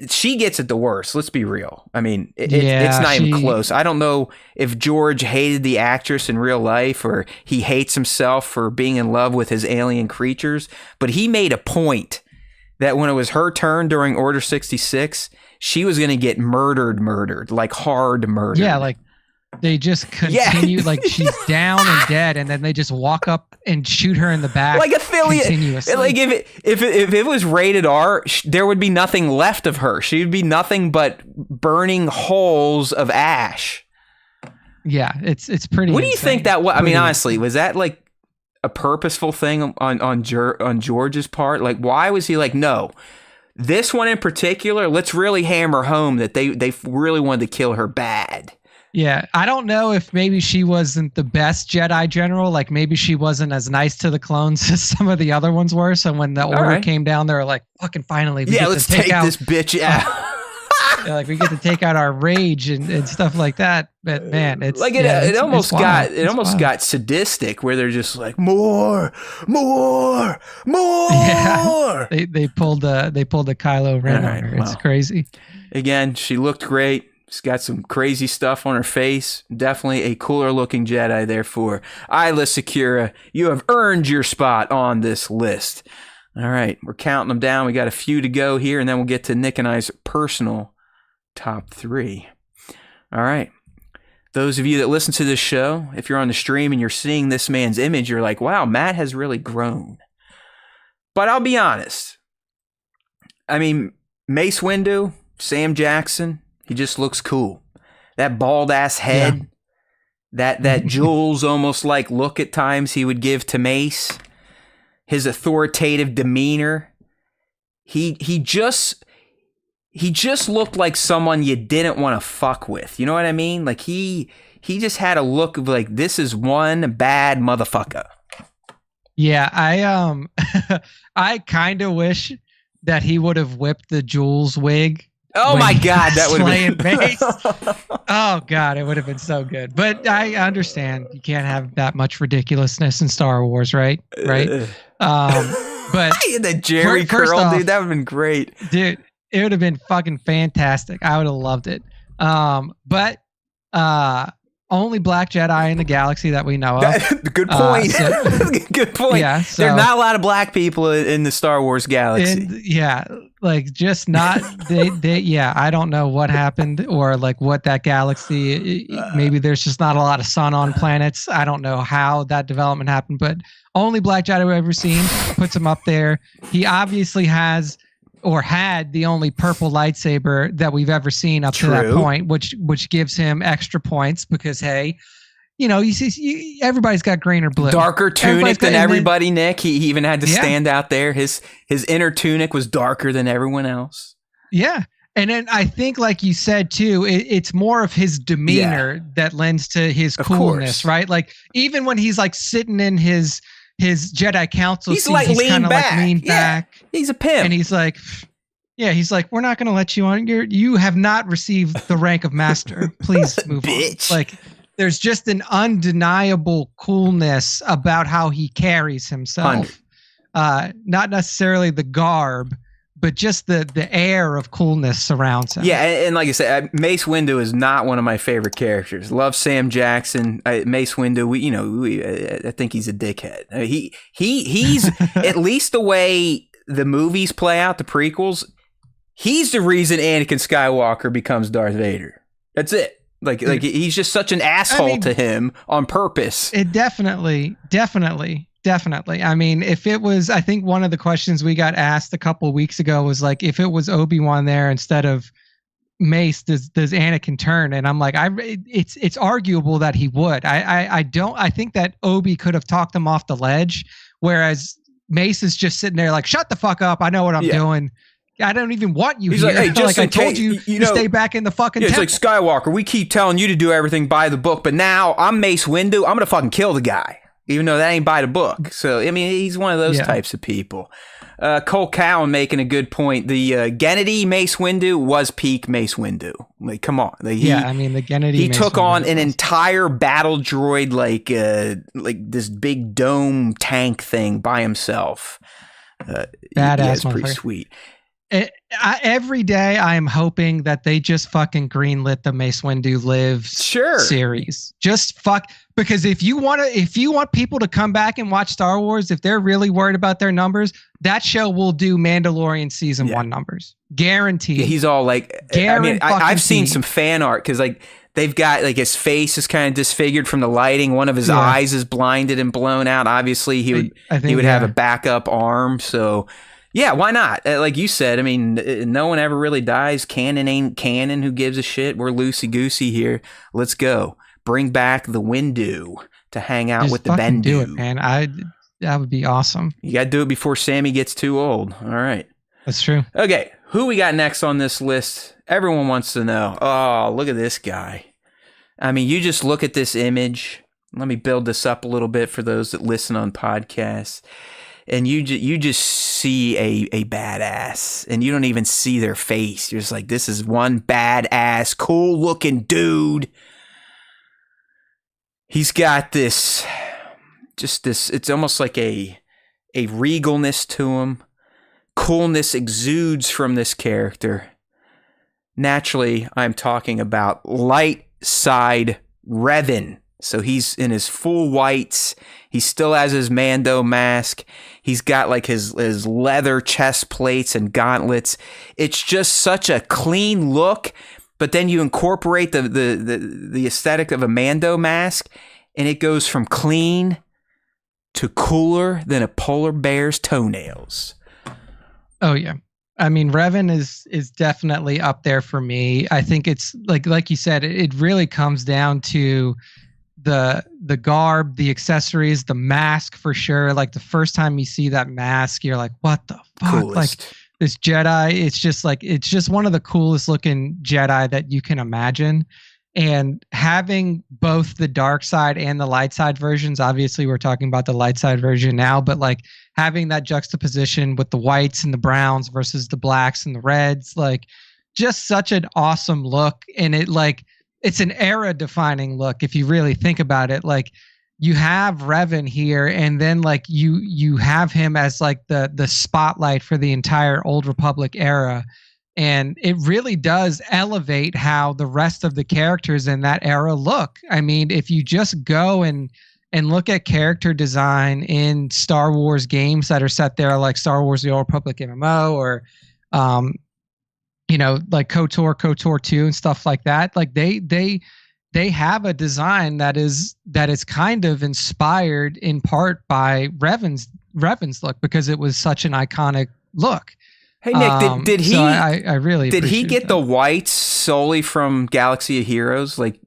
She gets it the worst. Let's be real. I mean, it's not even close. I don't know if George hated the actress in real life or he hates himself for being in love with his alien creatures, but he made a point that when it was her turn during Order 66, she was going to get murdered, like hard murdered. Yeah, like they just continue, like she's down and dead, and then they just walk up and shoot her in the back. Like affiliate. Like if it was rated R, there would be nothing left of her. She would be nothing but burning holes of ash. Yeah, it's pretty. What do you think that was? I mean, honestly, was that like a purposeful thing on George's part? Like, why was he like, no, this one in particular, let's really hammer home that they really wanted to kill her bad? Yeah, I don't know if maybe she wasn't the best Jedi general. Like maybe she wasn't as nice to the clones as some of the other ones were. So when the order came down, they were like, "Fucking finally, let's take this bitch out." Like we get to take out our rage and stuff like that. But man, it's like it almost got sadistic where they're just like more. Yeah, they pulled the Kylo Ren on her. It's crazy. Again, she looked great. She's got some crazy stuff on her face. Definitely a cooler looking Jedi, therefore. Isla Secura, you have earned your spot on this list. All right, we're counting them down. We got a few to go here, and then we'll get to Nick and I's personal top 3. All right. Those of you that listen to this show, if you're on the stream and you're seeing this man's image, you're like, wow, Matt has really grown. But I'll be honest. I mean, Mace Windu, Sam Jackson, he just looks cool. That bald ass head, that Jules almost like look at times he would give to Mace, his authoritative demeanor. He just looked like someone you didn't want to fuck with. You know what I mean? Like he just had a look of like, this is one bad motherfucker. Yeah, I kind of wish that he would have whipped the Jules wig. Oh my God, that would have been Mace. Oh God, it would have been so good. But I understand you can't have that much ridiculousness in Star Wars, right? Right. But the Jerry curl, dude, that would have been great, dude. It would have been fucking fantastic. I would have loved it. But only black Jedi in the galaxy that we know of. Good point. Good point. Yeah, there are not a lot of black people in the Star Wars galaxy. Like just not they yeah, I don't know what happened or like what that galaxy, maybe there's just not a lot of sun on planets. I don't know how that development happened, but only black Jedi we've ever seen, puts him up there. He obviously has or had the only purple lightsaber that we've ever seen up to that point, which gives him extra points because, hey, you know, you see, everybody's got green or blue. Darker tunic than everybody, Nick. He even had to stand out there. His inner tunic was darker than everyone else. Yeah. And then I think, like you said, too, it's more of his demeanor that lends to his coolness, right? Like, even when he's like sitting in his Jedi Council he's seat, like he's kind of like lean back. He's a pimp. And he's like, he's like, we're not going to let you on. You have not received the rank of master. Please move Bitch. on. Like, there's just an undeniable coolness about how he carries himself. Not necessarily the garb, but just the air of coolness surrounds him. Yeah, and like I said, Mace Windu is not one of my favorite characters. Love Sam Jackson. Mace Windu, I think he's a dickhead. He's at least the way the movies play out, the prequels, he's the reason Anakin Skywalker becomes Darth Vader. That's it. Like he's just such an asshole to him on purpose. It definitely. I mean, if it was, I think one of the questions we got asked a couple of weeks ago was like, if it was Obi-Wan there instead of Mace, does Anakin turn? And I'm like, it's arguable that he would. I think that Obi could have talked him off the ledge, whereas Mace is just sitting there like, shut the fuck up. I know what I'm doing. I don't even want you here. Like, hey, just like I told you to stay back in the fucking temple. It's like, Skywalker, we keep telling you to do everything by the book, but now I'm Mace Windu. I'm going to fucking kill the guy, even though that ain't by the book. So, I mean, he's one of those types of people. Cole Cowan making a good point. The Gennady Mace Windu was peak Mace Windu. Like, come on. Like, the Gennady he Mace took Windu on an entire battle droid, like this big dome tank thing by himself. Badass, pretty sweet. Every day I am hoping that they just fucking greenlit the Mace Windu Lives series. Just because if you want people to come back and watch Star Wars, if they're really worried about their numbers, that show will do Mandalorian season 1 numbers. Guaranteed. Yeah, he's all like, I mean, I've seen some fan art because like they've got like his face is kind of disfigured from the lighting. One of his eyes is blinded and blown out. Obviously he would have a backup arm. So yeah, why not? Like you said, I mean, no one ever really dies. Canon ain't canon. Who gives a shit? We're loosey-goosey here. Let's go. Bring back the Windu to hang out with the Bendu. Do it, man. That would be awesome. You got to do it before Sammy gets too old. All right. That's true. Okay, who we got next on this list? Everyone wants to know. Oh, look at this guy. I mean, you just look at this image. Let me build this up a little bit for those that listen on podcasts. And you just see a badass, and you don't even see their face. You're just like, this is one badass, cool looking dude. He's got this, it's almost like a regalness to him. Coolness exudes from this character. Naturally, I'm talking about light side Revan. So he's in his full whites. He still has his Mando mask. He's got like his leather chest plates and gauntlets. It's just such a clean look. But then you incorporate the aesthetic of a Mando mask, and it goes from clean to cooler than a polar bear's toenails. Oh yeah. I mean, Revan is definitely up there for me. I think it's like you said, it really comes down to the garb, the accessories, the mask for sure. Like the first time you see that mask, you're like, what the fuck? Coolest. Like this Jedi, it's just one of the coolest looking Jedi that you can imagine. And having both the dark side and the light side versions, obviously we're talking about the light side version now, but like having that juxtaposition with the whites and the browns versus the blacks and the reds, like just such an awesome look. And it's an era defining look. If you really think about it, like you have Revan here, and then like you have him as like the spotlight for the entire Old Republic era. And it really does elevate how the rest of the characters in that era look. I mean, if you just go and look at character design in Star Wars games that are set there, like Star Wars: The Old Republic MMO, or like KOTOR 2 and stuff like that, like they have a design that is kind of inspired in part by Revan's look, because it was such an iconic look. Hey Nick, did he? So I really did he get that. the whites solely from Galaxy of Heroes? Like,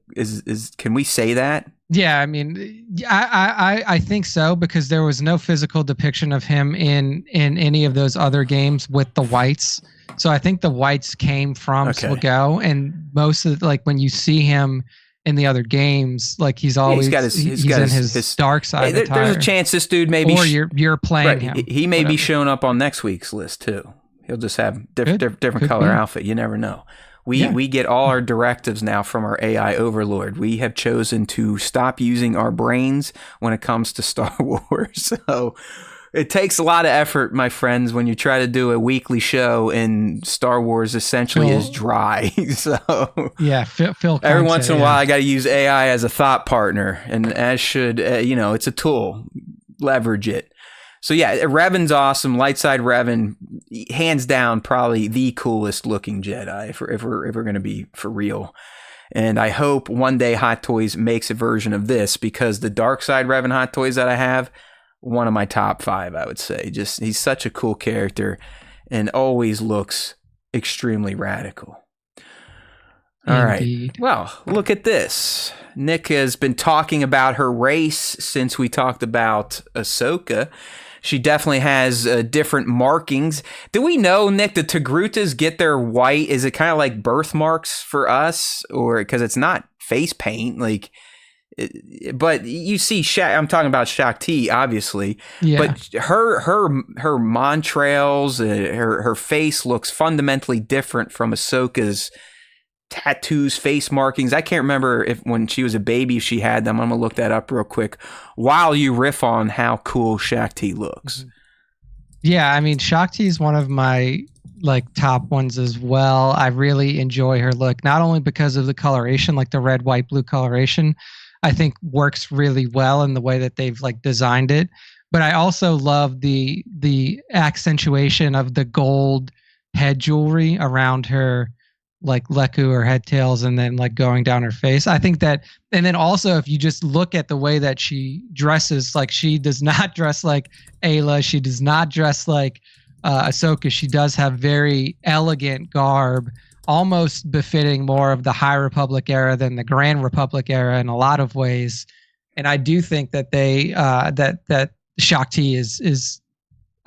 can we say that? Yeah, I mean, I think so, because there was no physical depiction of him in any of those other games with the whites. So I think the whites came from Swago, and most of like when you see him in the other games, like he's always he's in his dark side. Hey, there's a chance this dude maybe, or you're playing him. He may be showing up on next week's list too. He'll just have different color outfit. You never know. We get all our directives now from our AI overlord. We have chosen to stop using our brains when it comes to Star Wars. So it takes a lot of effort, my friends, when you try to do a weekly show, and Star Wars essentially is dry. So yeah, Phil every once in a while, I got to use AI as a thought partner, and as should it's a tool. Leverage it. So yeah, Revan's awesome. Light side Revan, hands down, probably the coolest looking Jedi if we're going to be for real. And I hope one day Hot Toys makes a version of this, because the dark side Revan Hot Toys that I have, one of my top 5, I would say. Just he's such a cool character, and always looks extremely radical. All right. Well, look at this. Nick has been talking about her race since we talked about Ahsoka. She definitely has different markings. Do we know, Nick, the Togrutas get their white? Is it kind of like birthmarks for us, or because it's not face paint? Like, but you see, I'm talking about Shakti, obviously. Yeah. But her montrails, her face looks fundamentally different from Ahsoka's tattoos, face markings. I can't remember if when she was a baby if she had them. I'm gonna look that up real quick while you riff on how cool Shakti looks. Yeah, I mean, Shakti is one of my like top ones as well. I really enjoy her look, not only because of the coloration, like the red, white, blue coloration, I think works really well in the way that they've like designed it. But I also love the accentuation of the gold head jewelry around her, like Leku or head tails, and then like going down her face. I think that, and then also if you just look at the way that she dresses, like she does not dress like Ayla, she does not dress like Ahsoka. She does have very elegant garb, almost befitting more of the High Republic era than the Grand Republic era in a lot of ways. And I do think that they that Shakti is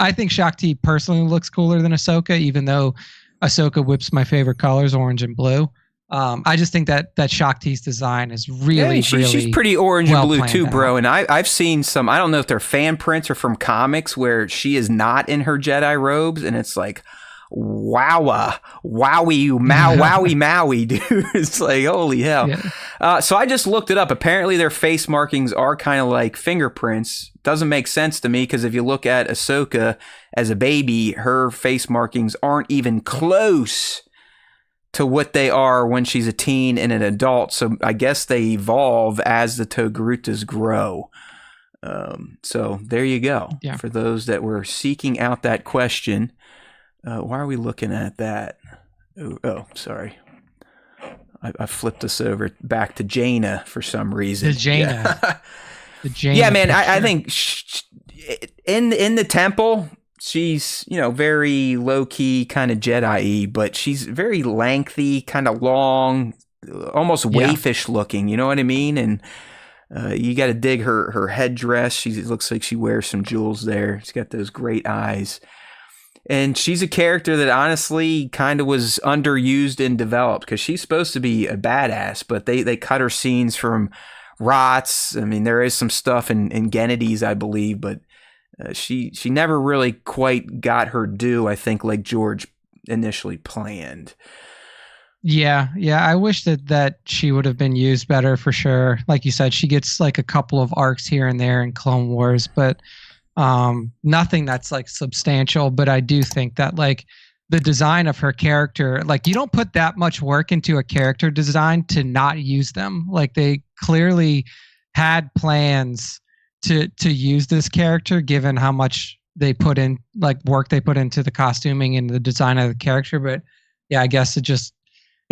I think Shakti personally looks cooler than Ahsoka, even though Ahsoka whips my favorite colors, orange and blue. I just think that Shakti's design is really, she's pretty orange and blue too, bro. out. And I've seen some, I don't know if they're fan prints or from comics where she is not in her Jedi robes, and it's like, wowie, maui, dude. It's like, holy hell. Yeah. So I just looked it up. Apparently their face markings are kind of like fingerprints. Doesn't make sense to me, because if you look at Ahsoka as a baby, her face markings aren't even close to what they are when she's a teen and an adult. So I guess they evolve as the Togrutas grow. So there you go. Yeah. For those that were seeking out that question. Why are we looking at that? Oh, sorry. I flipped us over back to Jaina for some reason. The Jaina. Yeah, the Jaina yeah, man. I think in the temple, she's, very low-key kind of Jedi-y, but she's very lengthy, kind of long, almost waifish looking, you know what I mean? And you got to dig her headdress. She looks like she wears some jewels there. She's got those great eyes. And she's a character that honestly kind of was underused and developed, because she's supposed to be a badass, but they cut her scenes from Rots. I mean, there is some stuff in Gennadi's, I believe, but she never really quite got her due, I think, like George initially planned. Yeah. I wish that she would have been used better, for sure. Like you said, she gets like a couple of arcs here and there in Clone Wars, but nothing that's like substantial. But I do think that like the design of her character, like you don't put that much work into a character design to not use them. Like they clearly had plans to use this character, given how much they put in, like work they put into the costuming and the design of the character. But yeah, I guess it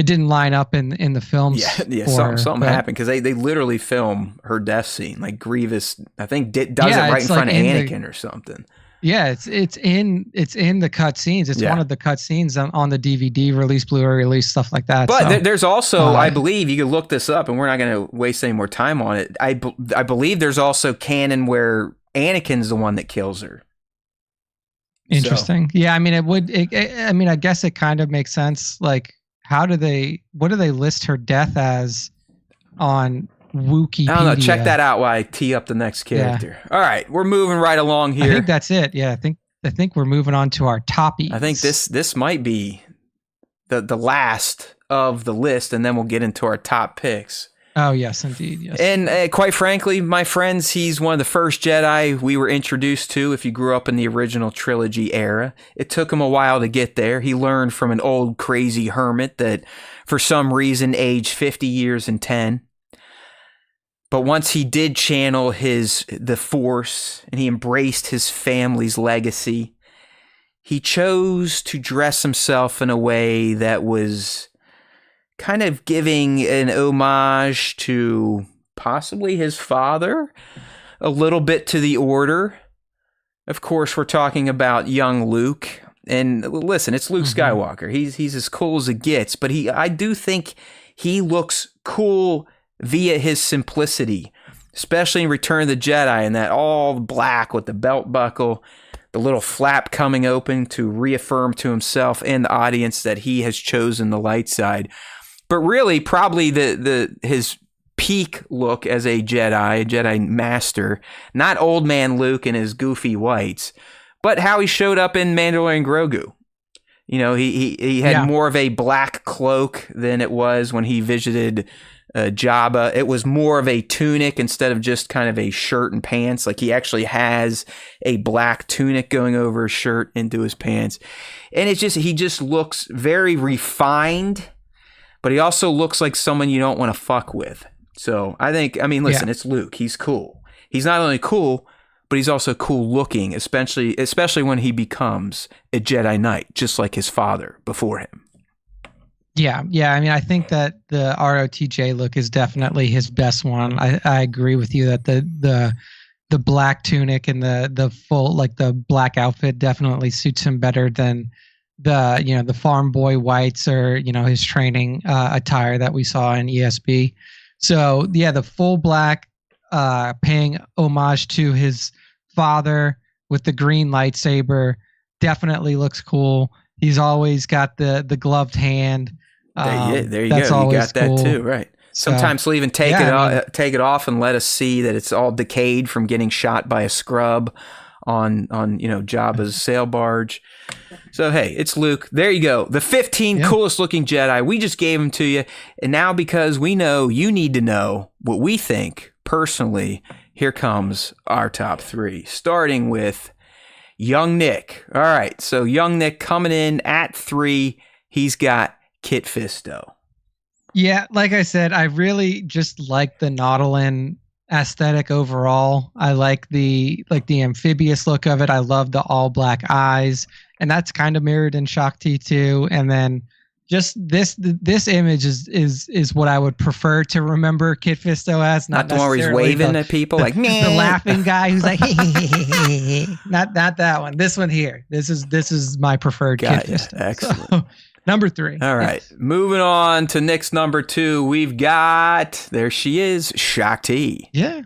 didn't line up in the films. Something happened, because they literally film her death scene. Like Grievous, I think does it right in front of Anakin or something. Yeah, it's in the cut scenes. It's one of the cut scenes on the DVD release, Blu-ray release, stuff like that. But there's also, I believe, you could look this up, and we're not going to waste any more time on it. I believe there's also canon where Anakin's the one that kills her. Interesting. So. Yeah, I mean, I guess it kind of makes sense. Like, what do they list her death as on Wikipedia? I don't know. Check that out while I tee up the next character. Yeah. All right, we're moving right along here. I think that's it. Yeah, I think we're moving on to our toppies. I think this might be the last of the list, and then we'll get into our top picks. Oh, yes, indeed. Yes. And quite frankly, my friends, he's one of the first Jedi we were introduced to if you grew up in the original trilogy era. It took him a while to get there. He learned from an old crazy hermit that for some reason aged 50 years and 10. But once he did channel the Force and he embraced his family's legacy, he chose to dress himself in a way that was kind of giving an homage to possibly his father, a little bit to the Order. Of course, we're talking about young Luke. And listen, it's Luke Skywalker. He's as cool as it gets, but I do think he looks cool via his simplicity, especially in Return of the Jedi, and that all black with the belt buckle, the little flap coming open to reaffirm to himself and the audience that he has chosen the light side. But really, probably his peak look as a Jedi master, not old man Luke in his goofy whites, but how he showed up in Mandalorian Grogu. He had more of a black cloak than it was when he visited Jabba. It was more of a tunic instead of just kind of a shirt and pants. Like he actually has a black tunic going over his shirt into his pants. And he just looks very refined, but he also looks like someone you don't want to fuck with. So listen, it's Luke. He's cool. He's not only cool, but he's also cool looking, especially when he becomes a Jedi Knight, just like his father before him. Yeah. I mean, I think that the ROTJ look is definitely his best one. I agree with you that the black tunic and the full, like the black outfit definitely suits him better than the farm boy whites or his training attire that we saw in ESB. So yeah, the full black paying homage to his father with the green lightsaber definitely looks cool. He's always got the gloved hand. There you that's go. You got that cool. too, right? Sometimes they'll even take it off and let us see that it's all decayed from getting shot by a scrub on Jabba's sail barge. So hey, it's Luke. There you go. The 15 coolest looking Jedi. We just gave them to you, and now because we know you need to know what we think personally, here comes our top 3, starting with Young Nick. All right, so Young Nick coming in at 3. He's got Kit Fisto. Yeah, like I said, I really just like the Nautolan aesthetic overall. I like the amphibious look of it. I love the all black eyes, and that's kind of mirrored in Shakti too. And then just this image is what I would prefer to remember Kit Fisto as. Not the one where he's waving at people like the laughing guy who's like not that one. This one here. This is my preferred Kit Fisto. Excellent. So, number 3. All right. Yes. Moving on to Nick's number 2. We've got, there she is, Shakti. Yeah.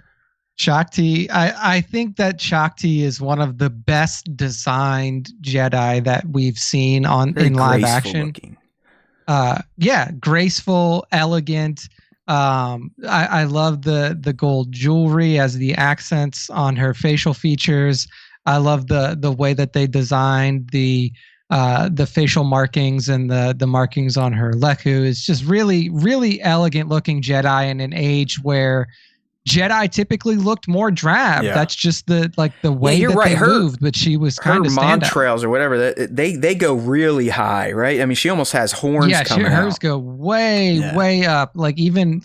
Shakti. I think that Shakti is one of the best designed Jedi that we've seen in live action. Looking. Graceful, elegant. I love the gold jewelry as the accents on her facial features. I love the way that they designed the facial markings and the markings on her Leku. Is just really, really elegant looking Jedi in an age where Jedi typically looked more drab. Yeah. That's just the way that they moved, but she was kind of her montrails or whatever. They go really high, right? I mean, she almost has horns coming out. Yeah, hers go way up. Like even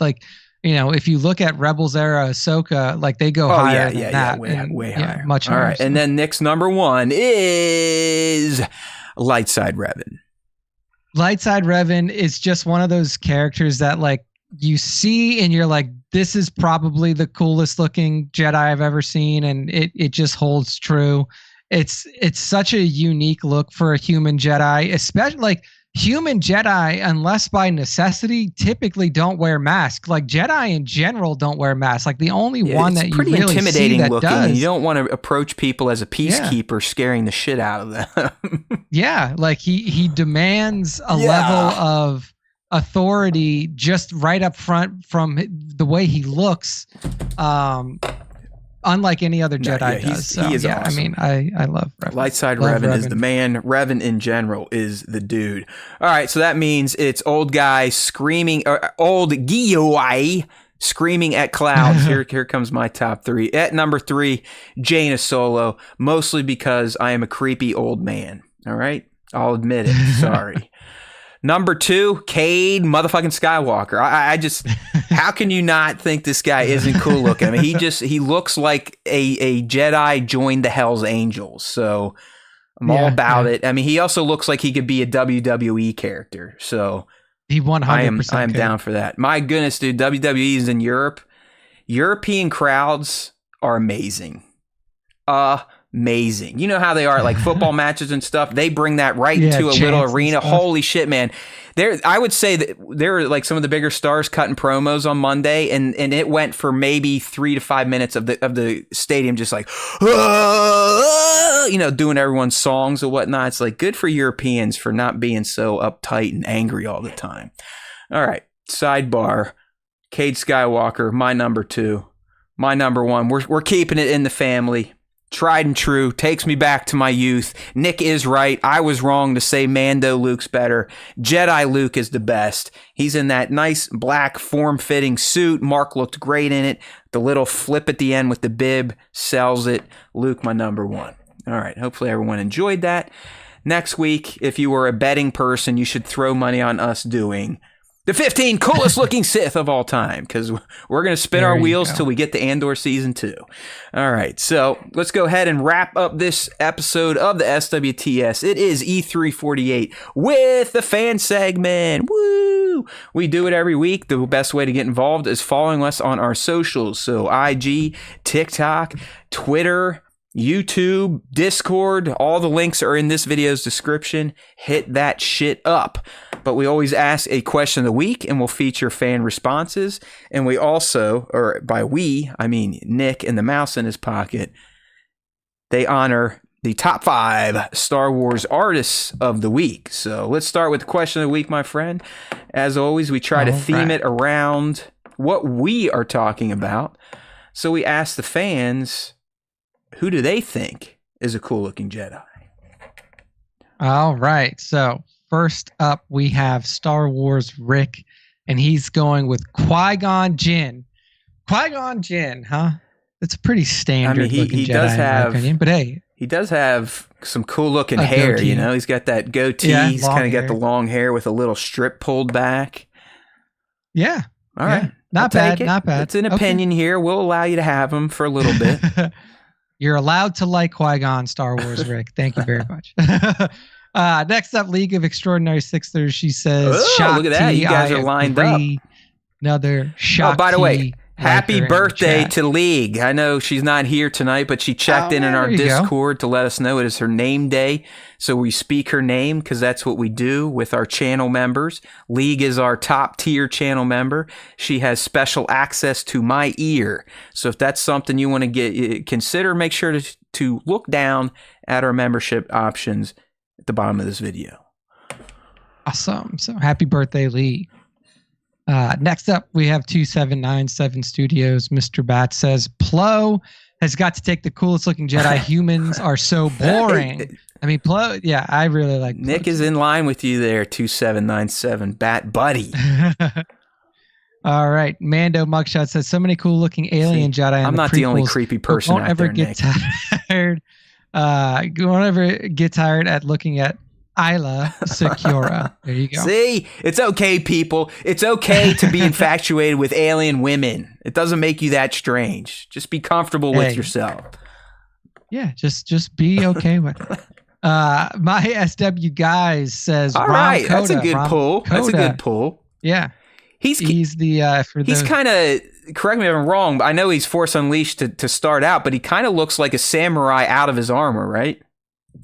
if you look at Rebels era Ahsoka, like they go higher than that. Way higher. Much higher. All right, and then Nick's number 1 is Lightside Revan. Lightside Revan is just one of those characters that like you see and you're like, this is probably the coolest looking Jedi I've ever seen, and it just holds true. It's such a unique look for a human Jedi, especially like human Jedi, unless by necessity, typically don't wear masks. Like Jedi in general don't wear masks. Like the only one that you really intimidating see that looking. does. And you don't want to approach people as a peacekeeper, scaring the shit out of them. Yeah, like he demands a level of authority just right up front from the way he looks, unlike any other Jedi does. So, he is awesome. I mean, I love Revan. Lightside Revan is the man. Revan in general is the dude. All right, so that means it's old guy screaming, or old Gioi screaming at clouds. Here comes my top 3. At number 3, Jaina Solo, mostly because I am a creepy old man. All right, I'll admit it. Sorry. Number 2, Cade motherfucking Skywalker. I just, how can you not think this guy isn't cool looking? I mean, he looks like a Jedi joined the Hell's Angels. So I'm all about it. I mean, he also looks like he could be a WWE character. So he 100%. I am down for that. My goodness, dude, WWE is in Europe. European crowds are amazing. Amazing. You know how they are at like football matches and stuff. They bring that right into a little arena. Holy shit, man. I would say that there were like some of the bigger stars cutting promos on Monday, and it went for maybe 3 to 5 minutes of the stadium just like doing everyone's songs and whatnot. It's like good for Europeans for not being so uptight and angry all the time. All right. Sidebar. Cade Skywalker, my number 2. My number 1. We're keeping it in the family. Tried and true, takes me back to my youth. Nick is right. I was wrong to say Mando Luke's better. Jedi Luke is the best. He's in that nice black form-fitting suit. Mark looked great in it. The little flip at the end with the bib sells it. Luke, my number 1. All right, hopefully everyone enjoyed that. Next week, if you were a betting person, you should throw money on us doing the 15 coolest looking Sith of all time, because we're going to spin our wheels till we get to Andor Season 2. All right, so let's go ahead and wrap up this episode of the SWTS. It is E348 with the fan segment. Woo! We do it every week. The best way to get involved is following us on our socials. So IG, TikTok, Twitter, YouTube, Discord, all the links are in this video's description. Hit that shit up. But we always ask a question of the week, and we'll feature fan responses. And we also, or by we, I mean Nick and the mouse in his pocket, they honor the top 5 Star Wars artists of the week. So let's start with the question of the week, my friend. As always, we try to theme it around what we are talking about. So we asked the fans, who do they think is a cool-looking Jedi? All right. So first up, we have Star Wars Rick, and he's going with Qui-Gon Jinn. Qui-Gon Jinn, huh? It's a pretty standard looking Jedi, does have, in my opinion. But hey, he does have some cool looking hair. Goatee. You know, he's got that goatee. Yeah, he's kind of got the long hair with a little strip pulled back. Yeah. All right. Not bad. Not bad. It's an opinion here. We'll allow you to have him for a little bit. You're allowed to like Qui-Gon, Star Wars Rick. Thank you very much. Next up, League of Extraordinary Sixers. She says, look at that. You guys are lined up. Another Shakti. Oh, by the way, happy birthday to League. I know she's not here tonight, but she checked in our Discord to let us know it is her name day. So we speak her name because that's what we do with our channel members. League is our top tier channel member. She has special access to my ear. So if that's something you want to consider, make sure to look down at our membership options at the bottom of this video. Awesome. So happy birthday, League. Next up, we have 2797 Studios. Mr. Bat says, Plo has got to take the coolest looking Jedi. Humans are so boring. I mean, Plo, yeah, I really like Plo. Nick is in line with you there, 2797 Bat Buddy. All right. Mando Mugshot says, so many cool looking alien Jedi. I'm not the only creepy person out there, Nick. Tired. Won't ever get tired at looking at Isla Secura. There you go. See, it's okay, people. It's okay to be infatuated with alien women. It doesn't make you that strange. Just be comfortable with yourself. Yeah, just be okay with it. My SW guys says, all right, that's a good pull. That's a good pull. Yeah, he's the he's kind of, correct me if I'm wrong, but I know he's Force Unleashed to start out, but he kind of looks like a samurai out of his armor, right?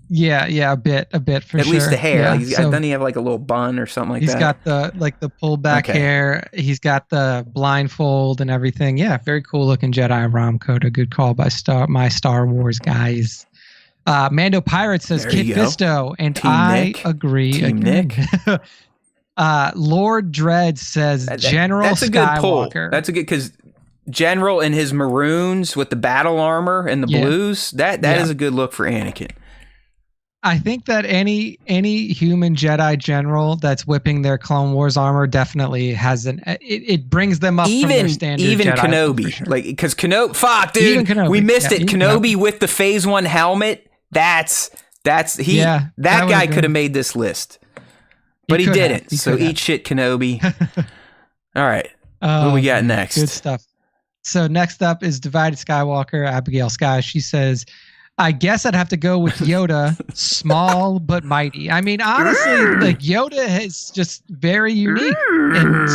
Yeah, a bit for sure. At least the hair. Yeah, like, doesn't he have like a little bun or something like that? He's got the pulled back hair. He's got the blindfold and everything. Yeah, very cool looking Jedi Rom Coda. Good call by my Star Wars guys. Mando Pirate says Kit Fisto, and Team I Nick. agree. Team Nick. Lord Dread says General that's a Skywalker. Good pull. That's a good, because General in his maroons with the battle armor and the blues, that is a good look for Anakin. I think that any human Jedi general that's whipping their Clone Wars armor definitely has it brings them up from their standard even Jedi, Kenobi, sure. like, because Fuck, dude, we missed it. Kenobi with the Phase 1 helmet. That guy could have made this list, but he didn't. So eat shit, Kenobi. All right, what we got next? Good stuff. So next up is Divided Skywalker, Abigail Sky. She says, I guess I'd have to go with Yoda, small but mighty. I mean, honestly, like Yoda is just very unique, and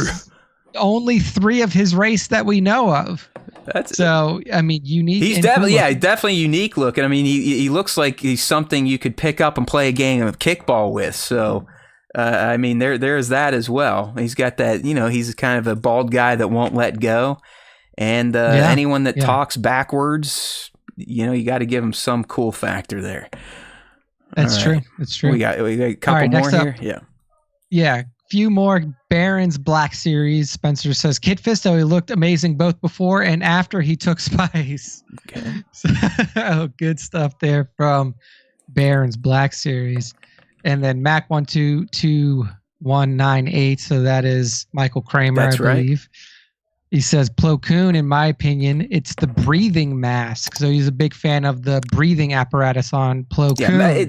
only 3 of his race that we know of. I mean, unique. He's definitely unique looking. I mean, he looks like he's something you could pick up and play a game of kickball with. So, I mean, there's that as well. He's got that. He's kind of a bald guy that won't let go, and anyone that talks backwards. You got to give him some cool factor there. That's true. That's true. We got a couple more here. Yeah. Few more. Baron's Black Series. Spencer says Kit Fisto, he looked amazing both before and after he took Spice. Okay. Good stuff there from Baron's Black Series. And then Mac 122198. So that is Michael Kramer, I believe. He says, Plo Koon, in my opinion, it's the breathing mask. So he's a big fan of the breathing apparatus on Plo Koon. Yeah,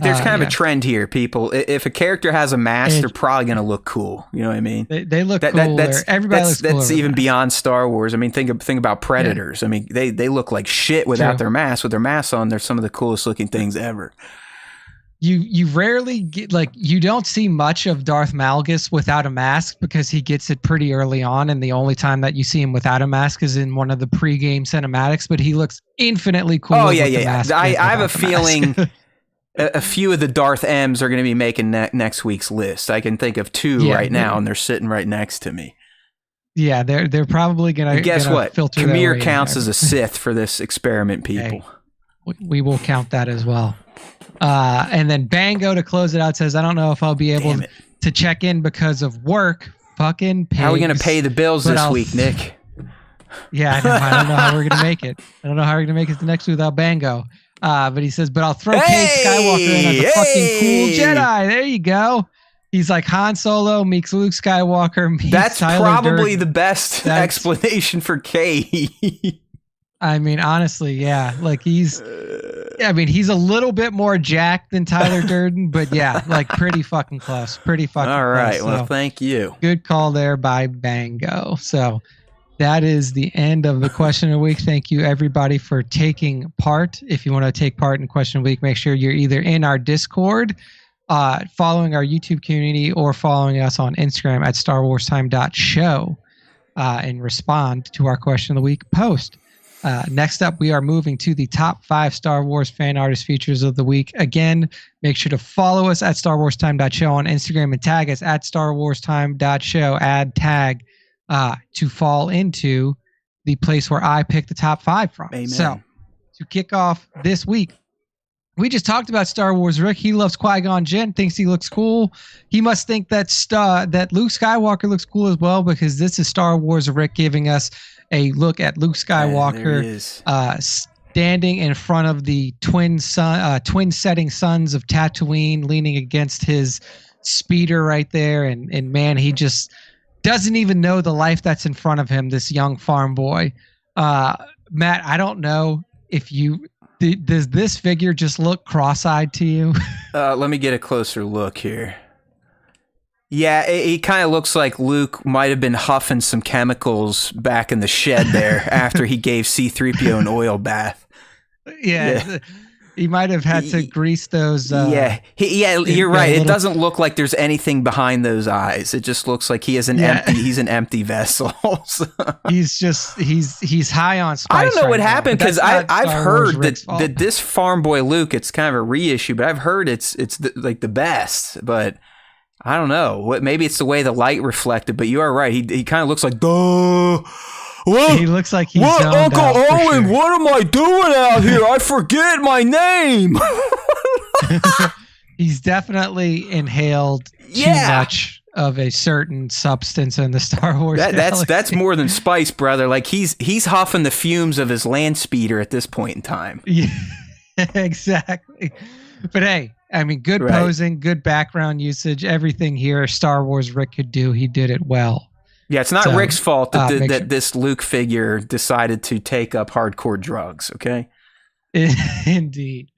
there's kind of a trend here, people. If a character has a mask, they're probably going to look cool. You know what I mean? They look cool. Everybody looks cool. That's even beyond Star Wars. I mean, think about Predators. Yeah. I mean, they look like shit without their mask. With their masks on, they're some of the coolest looking things ever. You rarely get, you don't see much of Darth Malgus without a mask because he gets it pretty early on, and the only time that you see him without a mask is in one of the pre-game cinematics, but he looks infinitely cool. Oh, yeah. I have a feeling a few of the Darth M's are going to be making next week's list. I can think of 2 right now, and they're sitting right next to me. Yeah, they're probably going to guess what? Filter Kamir counts as a Sith for this experiment, people. Hey. we will count that as well. And then Bango to close it out says, I don't know if I'll be able to check in because of work. Fucking pigs. How are we going to pay the bills this week, Nick? Yeah, I don't know how we're going to make it. I don't know how we're going to make it the next week without Bango. But he says, but I'll throw Cade Skywalker in as a fucking cool Jedi. There you go. He's like Han Solo meets Luke Skywalker meets That's Tyler probably Durden. the best explanation for Cade. I mean, honestly, yeah. Like he's a little bit more jacked than Tyler Durden, but yeah, like pretty fucking close. Pretty fucking All right. close. Well, thank you. Good call there by Bango. So that is the end of the question of the week. Thank you everybody for taking part. If you want to take part in question of the week, make sure you're either in our Discord, following our YouTube community, or following us on Instagram at starwarstime.show and respond to our question of the week post. Next up, we are moving to the top 5 Star Wars fan artist features of the week. Again, make sure to follow us at starwarstime.show on Instagram and tag us at starwarstime.show. Add tag to fall into the place where I pick the top 5 from. Amen. So, to kick off this week, we just talked about Star Wars Rick. He loves Qui-Gon Jinn, thinks he looks cool. He must think that Luke Skywalker looks cool as well, because this is Star Wars Rick giving us a look at Luke Skywalker standing in front of the twin setting suns of Tatooine, leaning against his speeder right there. And man, he just doesn't even know the life that's in front of him, this young farm boy. Matt, I don't know if does this figure just look cross-eyed to you? Let me get a closer look here. Yeah, it kind of looks like Luke might have been huffing some chemicals back in the shed there after he gave C-3PO an oil bath. Yeah. He might have had to grease those. You're right. It doesn't look like there's anything behind those eyes. It just looks like he's an empty vessel. he's high on spice. I don't know what happened, because I've heard that this farm boy Luke, it's kind of a reissue, but I've heard it's the best. But I don't know. Maybe it's the way the light reflected. But you are right. He kind of looks like he looks like he's what, Uncle Owen? Sure. What am I doing out here? I forget my name. He's definitely inhaled too much of a certain substance in the Star Wars galaxy. That's more than spice, brother. Like he's huffing the fumes of his land speeder at this point in time. Yeah, exactly. But hey, I mean, good posing, good background usage, everything here Star Wars Rick could do, he did it well. Yeah, it's not Rick's fault that this Luke figure decided to take up hardcore drugs, okay? Indeed.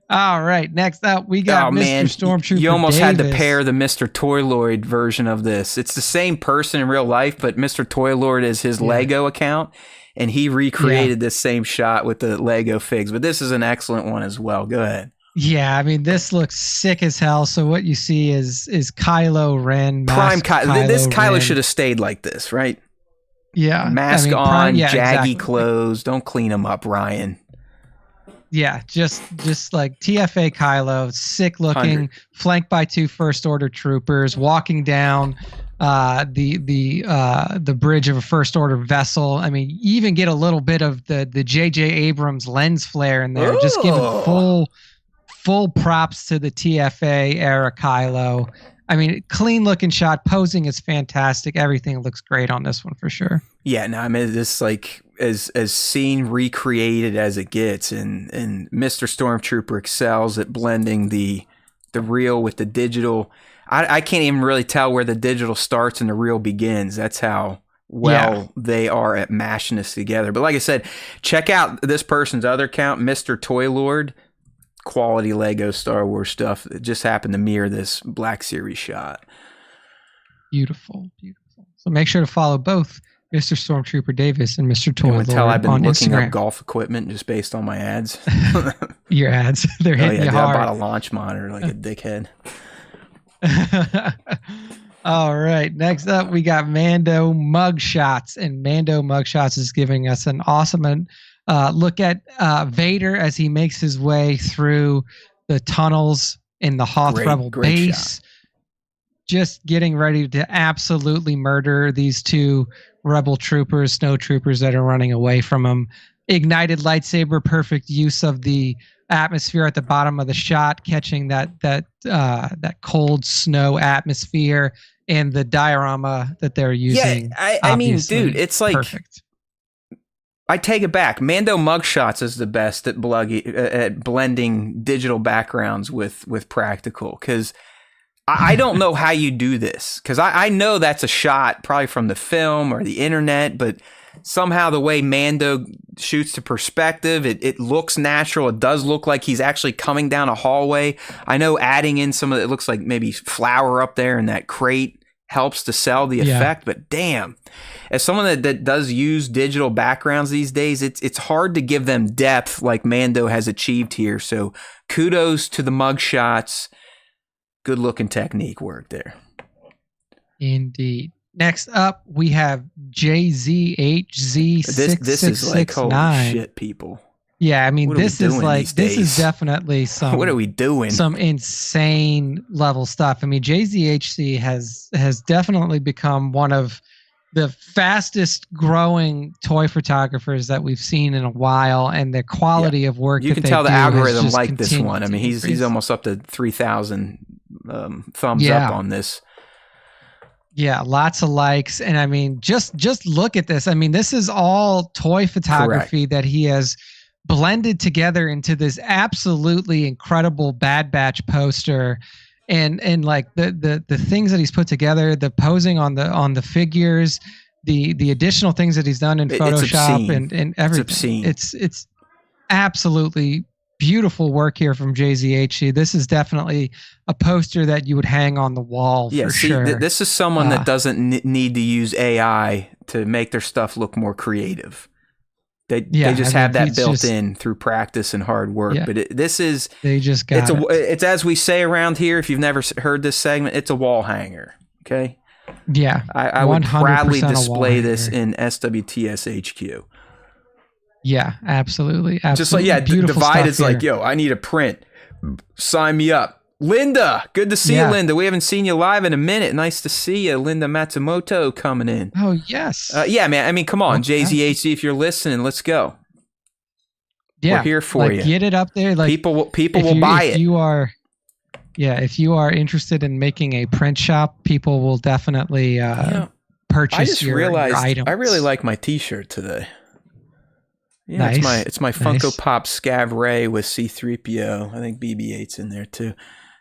All right, next up, we got Mr. Stormtrooper You almost Davis. had to pair the Mr. Toylord version of this. It's the same person in real life, but Mr. Toylord is his Lego account, and he recreated this same shot with the Lego figs. But this is an excellent one as well. Go ahead. Yeah, I mean, this looks sick as hell. So what you see is Kylo Ren. Prime Kylo. This Kylo should have stayed like this, right? Yeah. Mask on, jaggy clothes. Don't clean him up, Ryan. Yeah, just like TFA Kylo, sick looking, flanked by 2 First Order troopers, walking down the bridge of a First Order vessel. I mean, you even get a little bit of the J.J. Abrams lens flare in there, just giving full props to the TFA era Kylo. I mean, clean looking shot, posing is fantastic. Everything looks great on this one for sure. Yeah, no, I mean, this like as scene recreated as it gets, and Mr. Stormtrooper excels at blending the real with the digital. I can't even really tell where the digital starts and the real begins. That's how well they are at mashing this together. But like I said, check out this person's other account, Mr. Toylord. Quality Lego Star Wars stuff that just happened to mirror this Black Series shot. Beautiful. So make sure to follow both Mr. Stormtrooper Davis and Mr. Toylord on I've been looking Instagram. up golf equipment just based on my ads. Your ads, they're hitting you hard. I bought a launch monitor like a dickhead. All right, next up we got Mando Mugshots, and Mando Mugshots is giving us an awesome look at Vader as he makes his way through the tunnels in the Hoth Rebel base. Shot. Just getting ready to absolutely murder these 2 Rebel troopers, snow troopers that are running away from him. ignited lightsaber, perfect use of the atmosphere at the bottom of the shot, catching that cold snow atmosphere, and the diorama that they're using. Yeah, I mean, dude, it's like perfect. I take it back. Mando Mugshots is the best at blending digital backgrounds with practical, because I don't know how you do this, because I know that's a shot probably from the film or the internet, but somehow the way Mando shoots to perspective, it looks natural. It does look like he's actually coming down a hallway. I know adding in some of it looks like maybe flour up there in that crate helps to sell the effect, but damn, as someone that does use digital backgrounds these days, it's hard to give them depth like Mando has achieved here. So kudos to the mug shots. Good looking technique work there. Indeed. Next up, we have JZHZ6669. This is like, holy shit, people. Yeah, I mean, this is definitely some. What are we doing? Some insane level stuff. I mean, JZHC has definitely become one of the fastest growing toy photographers that we've seen in a while, and the quality of work. You can tell the algorithm like this one. I mean, he's almost up to 3,000 thumbs up on this. Yeah, lots of likes, and I mean, just look at this. I mean, this is all toy photography that he has blended together into this absolutely incredible Bad Batch poster, and like the things that he's put together, the posing on the figures, the additional things that he's done in Photoshop and everything. It's absolutely beautiful work here from JZHC. This is definitely a poster that you would hang on the wall for sure. This is someone that doesn't need to use AI to make their stuff look more creative. They just have that built in through practice and hard work. Yeah. But this is it's as we say around here. If you've never heard this segment, it's a wall hanger. Okay. Yeah, I would proudly display this in SWTS HQ. Yeah, absolutely. Just like Divide is like, yo, I need a print. Sign me up. Linda, good to see you, Linda. We haven't seen you live in a minute. Nice to see you, Linda Matsumoto coming in. Oh yes. Yeah, man. I mean, come on, JZHC, if you're listening, let's go. Yeah, we're here for you. Get it up there. Like people will buy it. If you are interested in making a print shop, people will definitely purchase your items. I really like my T-shirt today. Yeah, nice. It's my Funko Pop Scav Ray with C-3PO. I think BB-8's in there too.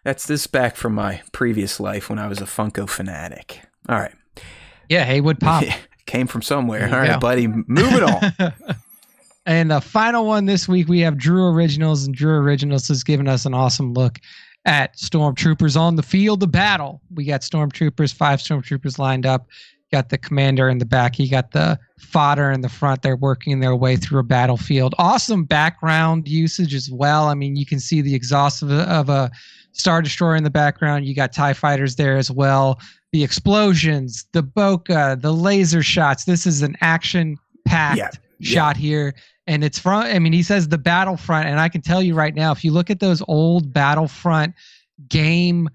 This back from my previous life when I was a Funko fanatic. All right. Yeah, Haywood Pop. Came from somewhere. All right, buddy. Moving on. And the final one this week, we have Drew Originals, and Drew Originals has given us an awesome look at Stormtroopers on the field of battle. We got Stormtroopers, 5 Stormtroopers lined up. Got the commander in the back. He got the fodder in the front. They're working their way through a battlefield. Awesome background usage as well. I mean, you can see the exhaust of a Star Destroyer in the background. You got TIE fighters there as well. The explosions, the bokeh, the laser shots. This is an action-packed shot here. And it's from, I mean, he says the Battlefront. And I can tell you right now, if you look at those old Battlefront game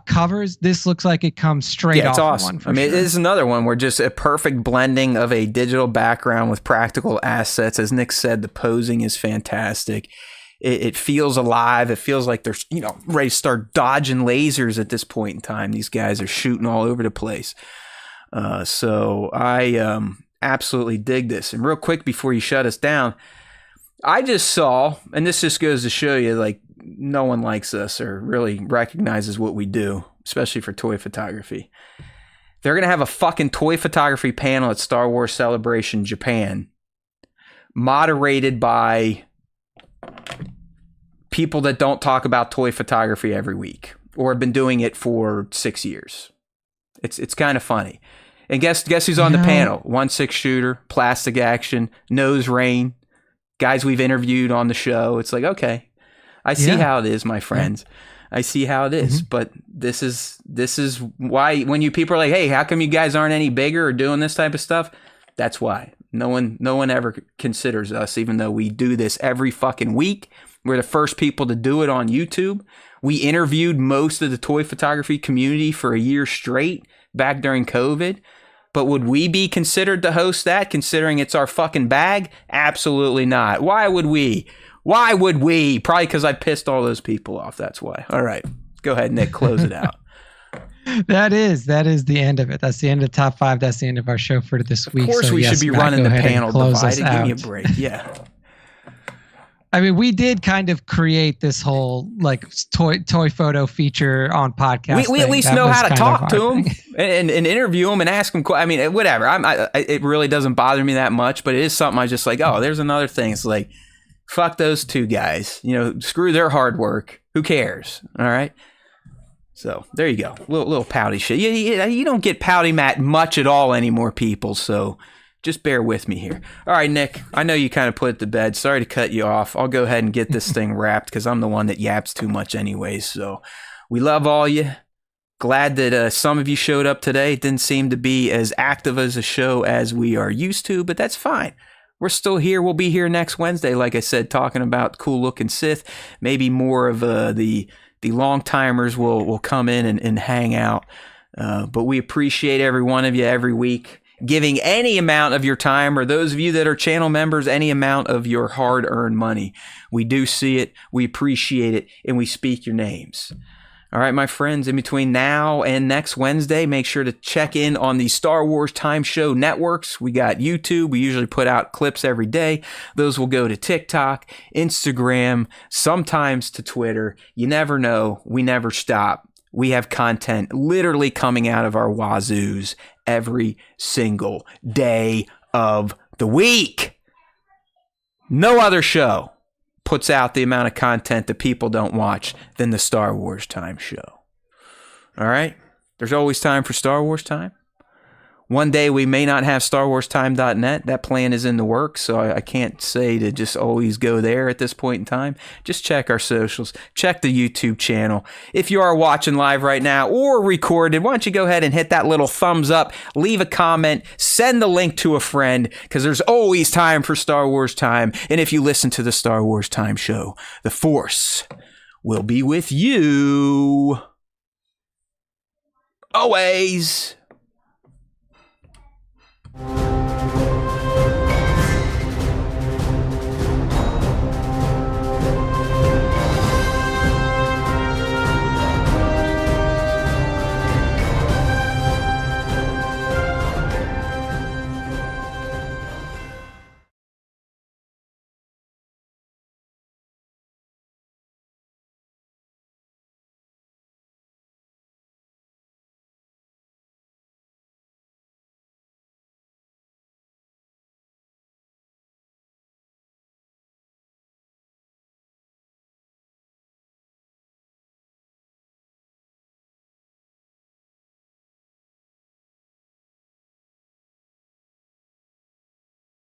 covers, this looks like it comes straight off. It's awesome. One, it is another one where just a perfect blending of a digital background with practical assets. As Nick said, the posing is fantastic. It feels alive. It feels like they're ready to start dodging lasers at this point in time. These guys are shooting all over the place. So I absolutely dig this. And real quick before you shut us down, I just saw, and this just goes to show you, like, no one likes us or really recognizes what we do, especially for toy photography. They're going to have a fucking toy photography panel at Star Wars Celebration Japan, moderated by people that don't talk about toy photography every week or have been doing it for 6 years. It's kind of funny. And guess who's on the panel? 1/6 shooter, plastic action, nose rain, guys we've interviewed on the show. It's like, okay, I see how it is, my friends. I see how it is. But this is why when you people are like, hey, how come you guys aren't any bigger or doing this type of stuff? That's why. No one ever considers us, even though we do this every fucking week. We're the first people to do it on YouTube. We interviewed most of the toy photography community for a year straight back during COVID. But would we be considered to host that, considering it's our fucking bag? Absolutely not. Why would we? Why would we? Probably because I pissed all those people off. That's why. All right. Go ahead, Nick. Close it out. That is the end of it. That's the end of top 5. That's the end of our show for this week. Of course, we should be running the panel divided. Give me a break. Yeah. I mean, we did kind of create this whole like toy photo feature on podcast. We at least know how to talk to them and interview them and ask them. I mean, whatever. It really doesn't bother me that much, but it is something I just like. Oh, there's another thing. It's like, fuck those two guys. You know, screw their hard work. Who cares? All right. So there you go. Little pouty shit. You don't get pouty Matt much at all anymore, people. So just bear with me here. All right, Nick, I know you kind of put it to bed. Sorry to cut you off. I'll go ahead and get this thing wrapped because I'm the one that yaps too much anyways. So we love all you. Glad that some of you showed up today. It didn't seem to be as active as a show as we are used to, but that's fine. We're still here. We'll be here next Wednesday, like I said, talking about cool-looking Sith. Maybe more of the long-timers will come in and hang out. But we appreciate every one of you every week, giving any amount of your time, or those of you that are channel members, any amount of your hard-earned money. We do see it, we appreciate it, and we speak your names. All right, my friends, in between now and next Wednesday, make sure to check in on the Star Wars Time Show networks. We got YouTube. We usually put out clips every day. Those will go to TikTok, Instagram, sometimes to Twitter. You never know. We never stop. We have content literally coming out of our wazoos every single day of the week. No other show puts out the amount of content that people don't watch than the Star Wars Time Show. All right? There's always time for Star Wars Time. One day we may not have StarWarsTime.net. That plan is in the works, so I can't say to just always go there at this point in time. Just check our socials. Check the YouTube channel. If you are watching live right now or recorded, why don't you go ahead and hit that little thumbs up, leave a comment, send the link to a friend, because there's always time for Star Wars Time. And if you listen to the Star Wars Time Show, the Force will be with you always.